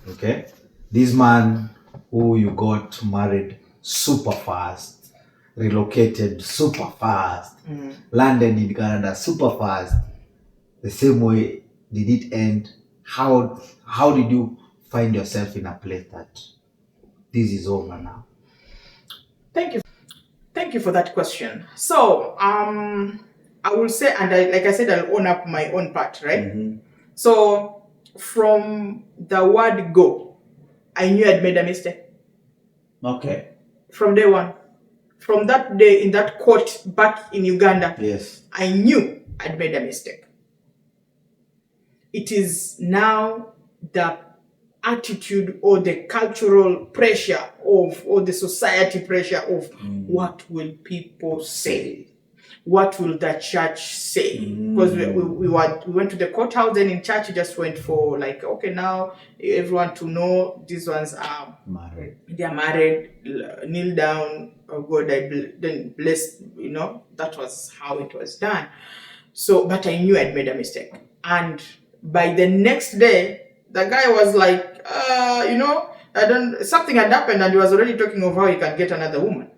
C: Okay, this man who you got married super fast. relocated super fast, landed in Canada super fast. The same way did it end? How did you find yourself in a place that this is over now?
B: Thank you for that question. So I will say, and like I said, I'll own up my own part, right? So from the word go, I knew I'd made a mistake.
C: Okay.
B: From day one. From that day in that court back in Uganda,
C: Yes.
B: I knew I'd made a mistake. It is now the attitude or the cultural pressure of, or the society pressure of, what will people say? What will the church say? Because we went to the courthouse, then in church we just went for like, okay, now everyone to know these ones are
C: Married.
B: They are married, kneel down, oh God, then bless, that was how it was done. So, but I knew I'd made a mistake. And by the next day, the guy was like, something had happened, and he was already talking of how he can get another woman.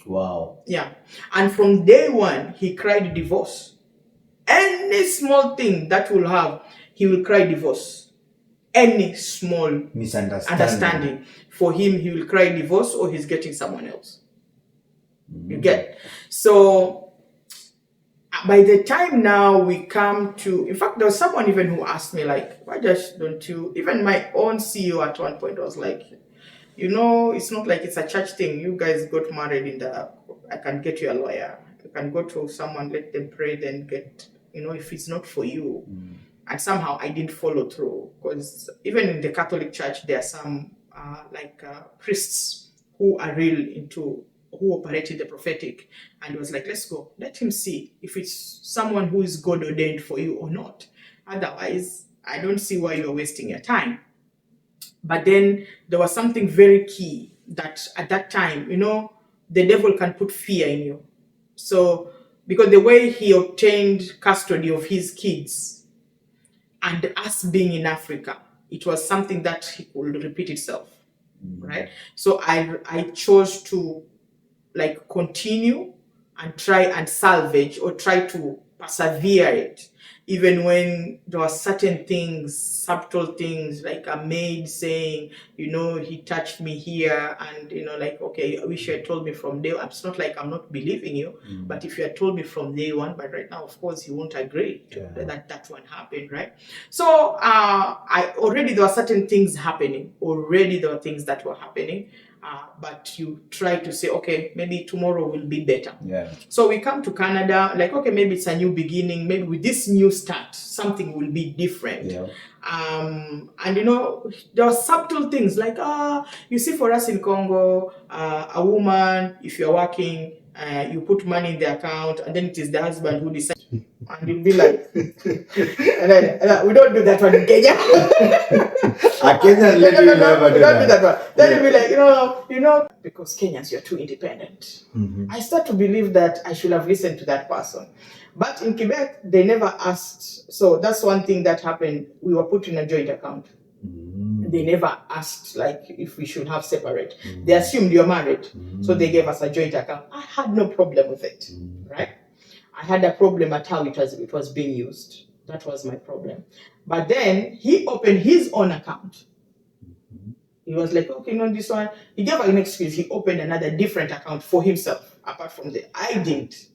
C: Wow.
B: Yeah. And from day one, he cried divorce. Any small thing that will have, he will cry divorce. Any small understanding. For him, he will cry divorce or he's getting someone else. You get? So, by the time now we come to, in fact, there was someone even who asked me, like, why just don't you, even my own CEO at one point was like, it's not like it's a church thing. You guys got married I can get you a lawyer. You can go to someone, let them pray, then get, if it's not for you. And somehow I didn't follow through, because even in the Catholic Church, there are some priests who are who operate in the prophetic. And it was like, let's go. Let him see if it's someone who is God ordained for you or not. Otherwise, I don't see why you're wasting your time. But then there was something very key that at that time, the devil can put fear in you. So, because the way he obtained custody of his kids and us being in Africa, it was something that he could repeat itself, right? So I chose to continue and try and salvage or try to persevere it, even when there were certain things, subtle things, like a maid saying, he touched me here, and okay, I wish you had told me from day one. It's not like I'm not believing you, but if you had told me from day one, but right now, of course, you won't agree that one happened, right? So there were certain things happening. Already there were things that were happening. But you try to say, okay, maybe tomorrow will be better.
C: Yeah.
B: So we come to Canada, like, okay, maybe it's a new beginning. Maybe with this new start, something will be different.
C: Yeah.
B: And there are subtle things like, you see, for us in Congo, a woman, if you're working, you put money in the account, and then it is the husband who decides. And you'll be like, and then, we don't do that one in Kenya.
C: Kenyan lady never
B: do that one. Then you'll be like, because Kenyans, you're too independent. I start to believe that I should have listened to that person. But in Quebec, they never asked. So that's one thing that happened. We were put in a joint account. They never asked if we should have separate. They assumed you're married. So they gave us a joint account. I had no problem with it, right? I had a problem at how it was being used. That was my problem. But then he opened his own account. He was like, okay, this one. He gave an excuse. He opened another different account for himself, apart from I didn't.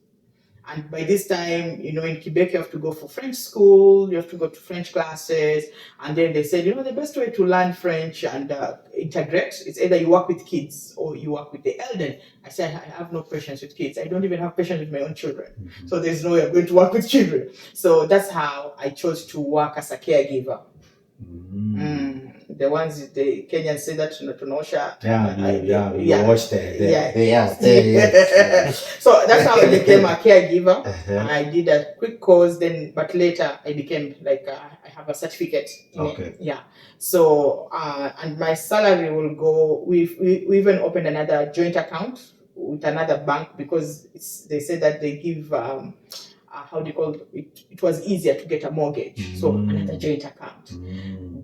B: And by this time, in Quebec, you have to go for French school, you have to go to French classes. And then they said, the best way to learn French and integrate is either you work with kids or you work with the elderly. I said, I have no patience with kids. I don't even have patience with my own children. So there's no way I'm going to work with children. So that's how I chose to work as a caregiver. The ones, the Kenyans say that tunaosha.
C: You watched it.
B: So that's how I became a caregiver. I did a quick course, but later I became I have a certificate. So and my salary will go. We even opened another joint account with another bank, because they say that they give how do you call it? It was easier to get a mortgage. So another joint account.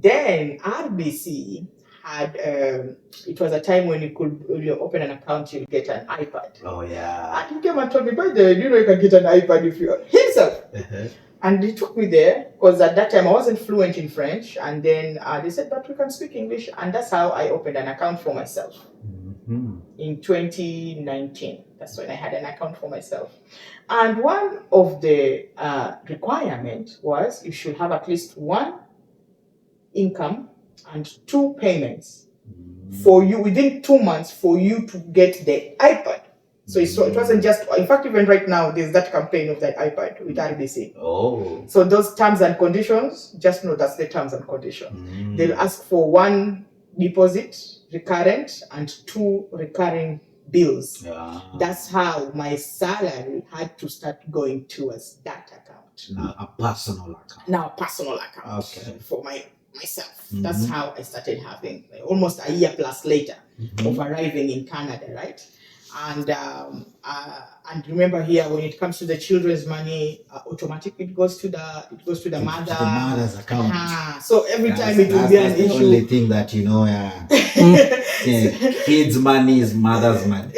B: Then RBC had, it was a time when when you open an account, you'll get an iPad.
C: Oh yeah.
B: And he came and told me, by the way, you can get an iPad if you himself. And he took me there because at that time I wasn't fluent in French. And then they said, but we can speak English. And that's how I opened an account for myself. In 2019. That's when I had an account for myself. And one of the requirements was you should have at least one income and two payments for you within 2 months for you to get the iPad. So it wasn't just, in fact, even right now, there's that campaign of that iPad with RBC.
C: Oh.
B: So those terms and conditions, just know that's the terms and conditions. They'll ask for one deposit, recurrent, and two recurring bills.
C: Yeah.
B: That's how my salary had to start going towards that account.
C: Now a personal account.
B: Now a personal account.
C: Okay.
B: For myself. That's how I started having, almost a year plus later of arriving in Canada, right? And remember here, when it comes to the children's money, automatically it goes to the mother.
C: To the mother's account.
B: So every time it will be an
C: issue. That's the only thing that kids' money is mother's money.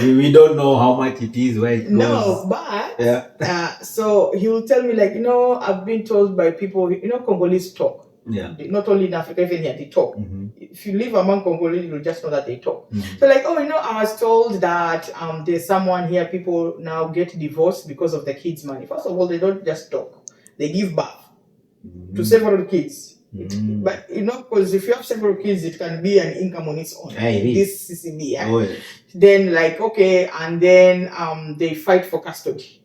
C: We don't know how much it is, where it goes.
B: No, but so he will tell me like, I've been told by people, Congolese talk.
C: Yeah.
B: Not only in Africa, even here they talk. If you live among Congolese, you'll just know that they talk. So like, I was told that there's someone here, people now get divorced because of the kids' money. First of all, they don't just talk. They give birth to several kids. But, because if you have several kids, it can be an income on its own. This CCB, yeah?
C: Oh, yeah.
B: Then like, okay, and then they fight for custody.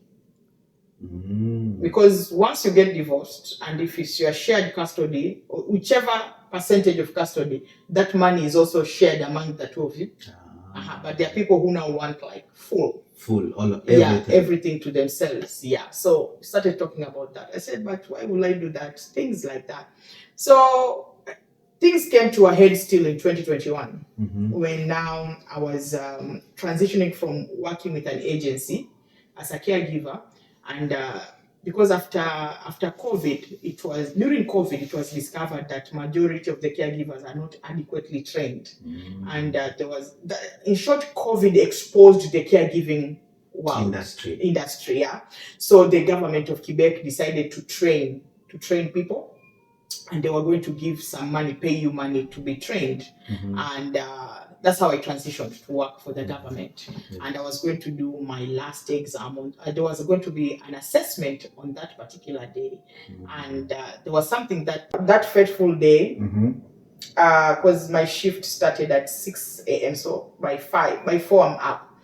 B: Because once you get divorced, and if it's your shared custody, whichever percentage of custody, that money is also shared among the two of you. But there are people who now want like full, everything to themselves. Yeah. So we started talking about that. I said, but why will I do that? Things like that. So things came to a head still in 2021, when now I was transitioning from working with an agency as a caregiver. And because after COVID, during COVID, it was discovered that majority of the caregivers are not adequately trained. And in short, COVID exposed the caregiving industry. Yeah. So the government of Quebec decided to train people, and they were going to give some money, pay you money to be trained. And that's how I transitioned to work for the government. And I was going to do my last exam. There was going to be an assessment on that particular day. And there was something that fateful day, because my shift started at 6 a.m. So by 4 I'm up.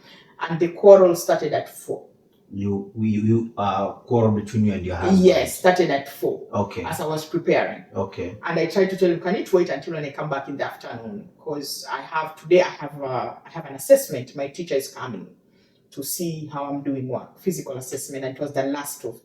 B: And the quarrel started at 4.
C: You quarrel between you and your husband? Yes,
B: started at 4.
C: Okay.
B: As I was preparing.
C: Okay.
B: And I tried to tell him, can it wait until when I come back in the afternoon? Because I have an assessment. My teacher is coming to see how I'm doing work, physical assessment. And it was the last of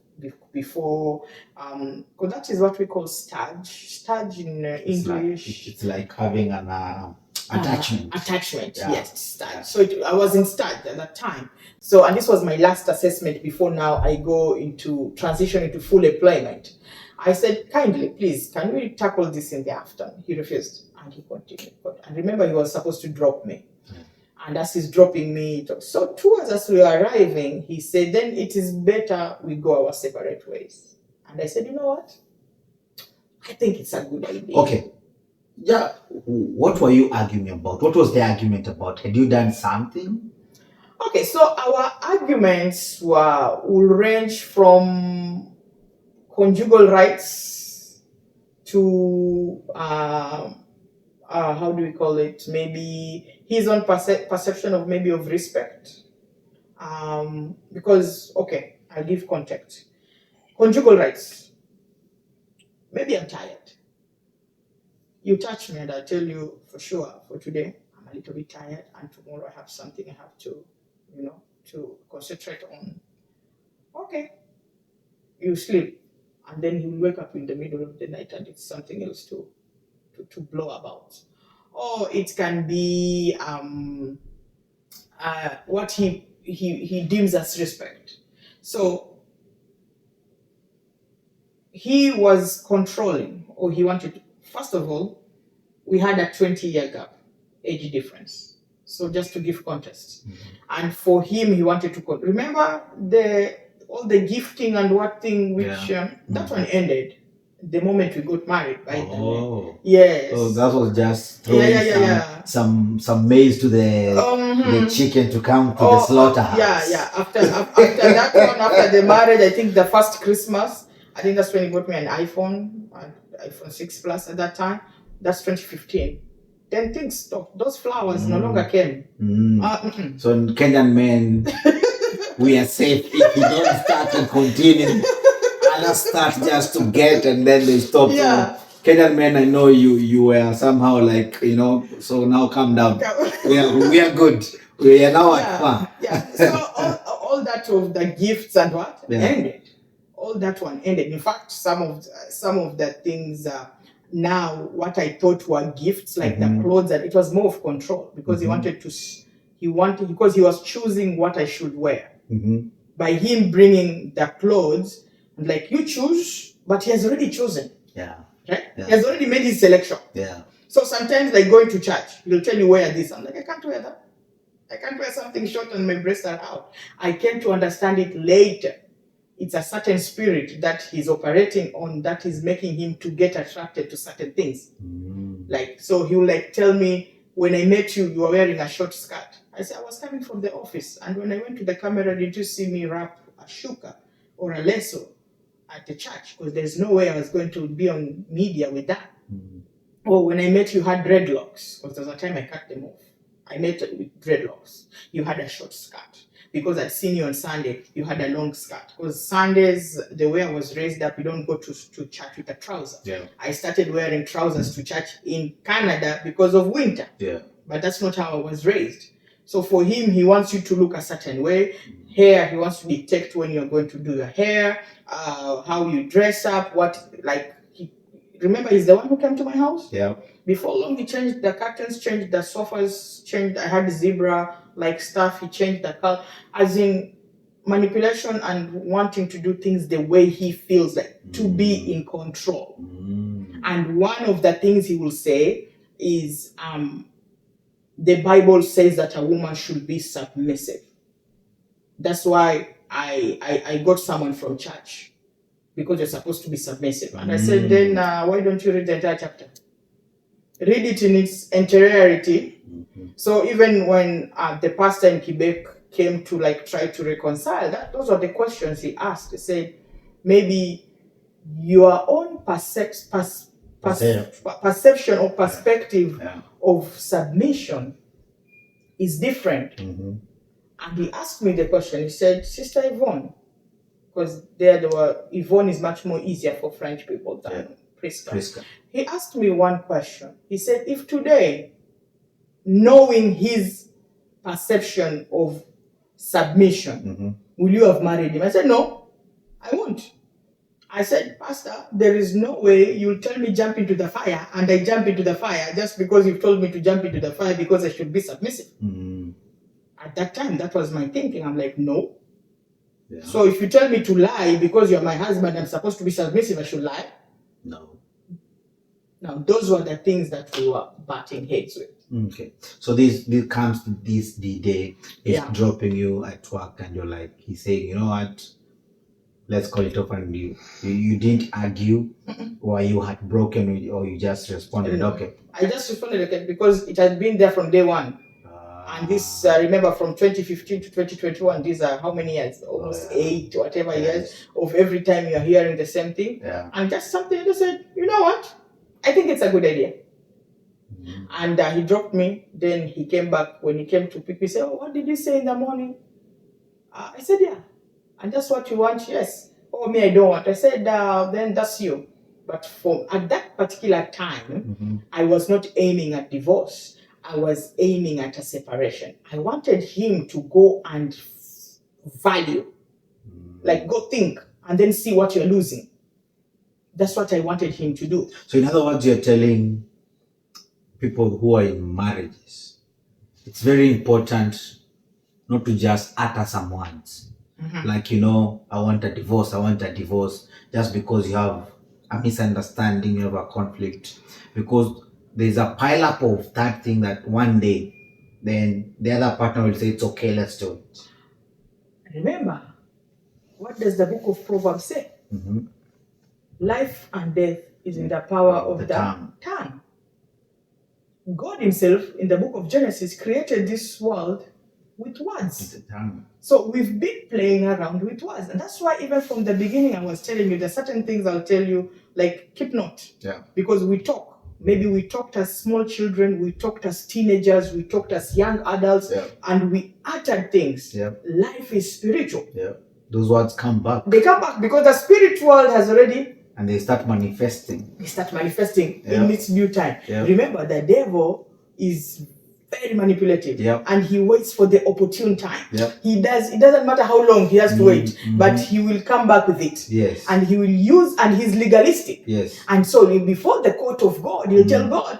B: before, because that is what we call stage in English.
C: It's like having an attachment.
B: Yes, stage. Yeah. So I was in stage at that time. So, and this was my last assessment before now I go into transition into full employment. I said, kindly, please, can we tackle this in the afternoon? He refused, and he continued. And remember, he was supposed to drop me. And as he's dropping me, so towards as we were arriving, he said, then it is better we go our separate ways. And I said, you know what? I think it's a good idea.
C: Okay. Yeah. What were you arguing about? What was the argument about? Had you done something?
B: Okay, so our arguments will range from conjugal rights to how do we call it? Maybe his own perception of respect. Because I'll give context. Conjugal rights. Maybe I'm tired. You touch me and I'll tell you for sure for today I'm a little bit tired, and tomorrow I have something I have to concentrate on. Okay. You sleep, and then you wake up in the middle of the night and it's something else to blow about. Or it can be what he deems as respect. So he was controlling, or he wanted to, first of all, we had a 20-year gap, age difference. So just to give context. And for him, he wanted to remember all the gifting and what thing, which that one ended the moment we got married. By the way, yes.
C: So that was just throwing some maize to the chicken to come to the slaughterhouse.
B: After that one, after the marriage, I think the first Christmas, I think that's when he got me an iPhone 6 Plus at that time. That's 2015. Then things stopped. Those flowers no longer came.
C: So in Kenyan men, we are safe if you don't start and continue. Others start just to get and then they stop. So Kenyan men, I know you were somehow like, so now calm down. we are good. We are now at far.
B: So all that of the gifts and what ended. All that one ended. In fact, some of the things now what I thought were gifts, like the clothes, that it was more of control, because he wanted because he was choosing what I should wear. By him bringing the clothes, like, you choose, but he has already chosen. Right? He has already made his selection. So sometimes, like going to church, he'll tell you wear this. I'm like, I can't wear that. I can't wear something short and my breasts are out. I came to understand it later. It's a certain spirit that he's operating on that is making him to get attracted to certain things. Like, so he will like tell me, when I met you, you were wearing a short skirt. I said, I was coming from the office. And when I went to the camera, did you see me wrap a shuka or a leso at the church? Because there's no way I was going to be on media with that. Or when I met you, had dreadlocks. Because there was a time I cut them off. I met with dreadlocks. You had a short skirt. Because I'd seen you on Sunday, you had a long skirt. Because Sundays, the way I was raised up, you don't go to church with a trouser. I started wearing trousers to church in Canada because of winter. But that's not how I was raised. So for him, he wants you to look a certain way. Hair, he wants to detect when you're going to do your hair, how you dress up, remember, he's the one who came to my house? Before long, he changed the curtains, changed the sofas, changed, I had zebra-like stuff, he changed the color, as in manipulation and wanting to do things the way he feels, like, to be in control. And one of the things he will say is, the Bible says that a woman should be submissive. That's why I got someone from church, because you're supposed to be submissive. And I said, then why don't you read the entire chapter? Read it in its entirety. So even when the pastor in Quebec came to try to reconcile that, those are the questions he asked. He said, maybe your own perception or perspective of submission is different. And he asked me the question. He said, Sister Yvonne, because Yvonne is much more easier for French people than Prisca. He asked me one question. He said, if today, knowing his perception of submission, will you have married him? I said, no, I won't. I said, Pastor, there is no way you'll tell me jump into the fire and I jump into the fire just because you've told me to jump into the fire because I should be submissive. At that time, that was my thinking. I'm like, no. So if you tell me to lie because you're my husband, I'm supposed to be submissive, I should lie? No. Now, those were the things that we were butting heads with.
C: Okay. So this comes to the day he's dropping you at work and you're like, he's saying, you know what, let's call it off, and you didn't argue, or you had broken, or you just responded, okay.
B: I just responded, okay, because it had been there from day one. And this, remember, from 2015 to 2021, these are how many years? Almost 8, whatever years of every time you're hearing the same thing. And just something I just said, you know what? I think it's a good idea. And he dropped me. Then he came back. When he came to pick me, he said, oh, what did you say in the morning? I said, yeah. And that's what you want? Yes. Oh, me, I don't want. I said, then that's you. But at that particular time, I was not aiming at divorce. I was aiming at a separation. I wanted him to go and value. Go think and then see what you're losing. That's what I wanted him to do.
C: So in other words, you're telling people who are in marriages, it's very important not to just utter some words. Like, I want a divorce, just because you have a misunderstanding, you have a conflict. Because there's a pile up of that thing that one day, then the other partner will say, it's okay, let's do it.
B: Remember, what does the book of Proverbs say?
C: Mm-hmm.
B: Life and death is in the power of the tongue. God himself, in the book of Genesis, created this world with words.
C: With the tongue.
B: So we've been playing around with words. And that's why even from the beginning, I was telling you, there's certain things I'll tell you, like keep note.
C: Yeah.
B: Because we talk. Maybe we talked as small children, we talked as teenagers, we talked as young adults, and we uttered things.
C: Yeah.
B: Life is spiritual.
C: Yeah. Those words come back.
B: They come back because the spirit world has already...
C: And they start manifesting.
B: They start manifesting in its due time.
C: Yeah.
B: Remember, the devil is very manipulative, and he waits for the opportune time. It doesn't matter how long he has to wait, but he will come back with it.
C: Yes.
B: And he will use, and he's legalistic.
C: Yes.
B: And so before the court of God, he'll tell God,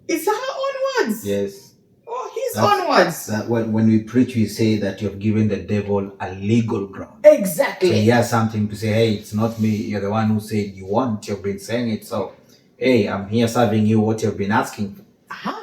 B: it's our own words.
C: Yes.
B: Oh, his own words.
C: That when we preach, we say that you've given the devil a legal ground.
B: Exactly.
C: So he has something to say, hey, it's not me, you're the one who said you want, you've been saying it, so hey, I'm here serving you what you've been asking for.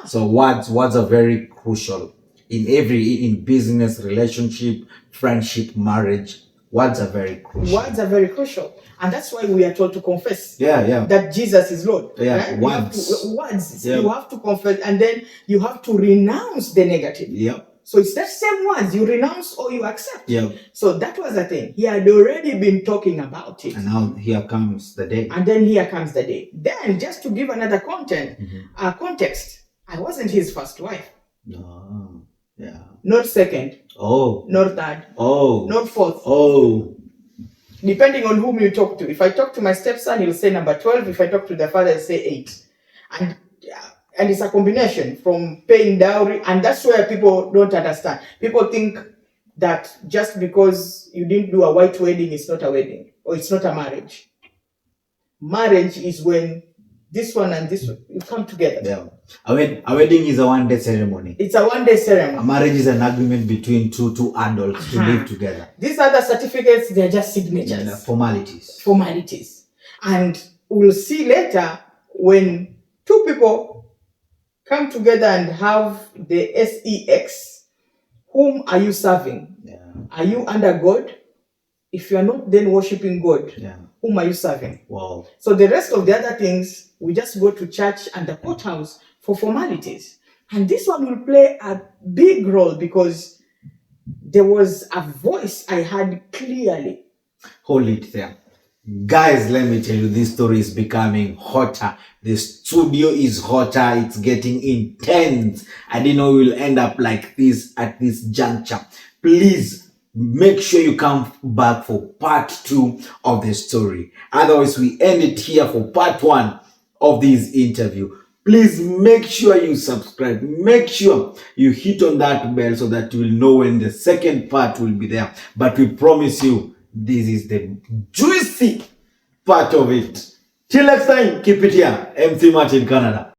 C: So words are very crucial in business, relationship, friendship, marriage. Words are very crucial.
B: Words are very crucial, and that's why we are told to confess.
C: Yeah.
B: That Jesus is Lord.
C: Yeah,
B: right?
C: words.
B: Words.
C: Yeah.
B: You have to confess, and then you have to renounce the negative.
C: Yeah.
B: So it's that same words you renounce or you accept.
C: Yeah.
B: So that was the thing. He had already been talking about it.
C: And now here comes the day.
B: And then here comes the day. Then just to give another context, I wasn't his first wife.
C: No. Yeah.
B: Not second.
C: Oh.
B: Not third.
C: Oh.
B: Not fourth.
C: Oh.
B: Depending on whom you talk to. If I talk to my stepson, he'll say number 12. If I talk to the father, he'll say 8. And it's a combination from paying dowry. And that's where people don't understand. People think that just because you didn't do a white wedding, it's not a wedding. Or it's not a marriage. Marriage is when this one and this one, you come together.
C: Yeah. A wedding is a one-day ceremony.
B: It's a one-day ceremony.
C: A marriage is an agreement between two adults to live together.
B: These other certificates, they're just signatures.
C: Yeah, formalities.
B: Formalities. And we'll see later when two people come together and have the sex, whom are you serving?
C: Yeah.
B: Are you under God? If you are not then worshiping God, whom are you serving?
C: Wow.
B: So the rest of the other things, we just go to church and the courthouse for formalities. And this one will play a big role because there was a voice I heard clearly.
C: Hold it there. Guys, let me tell you, this story is becoming hotter. The studio is hotter. It's getting intense. I didn't know we'll end up like this at this juncture. Please make sure you come back for part 2 of the story. Otherwise, we end it here for part 1 of this interview. Please make sure you subscribe. Make sure you hit on that bell so that you will know when the second part will be there. But we promise you, this is the juicy part of it. Till next time, keep it here. MC Martin, Canada.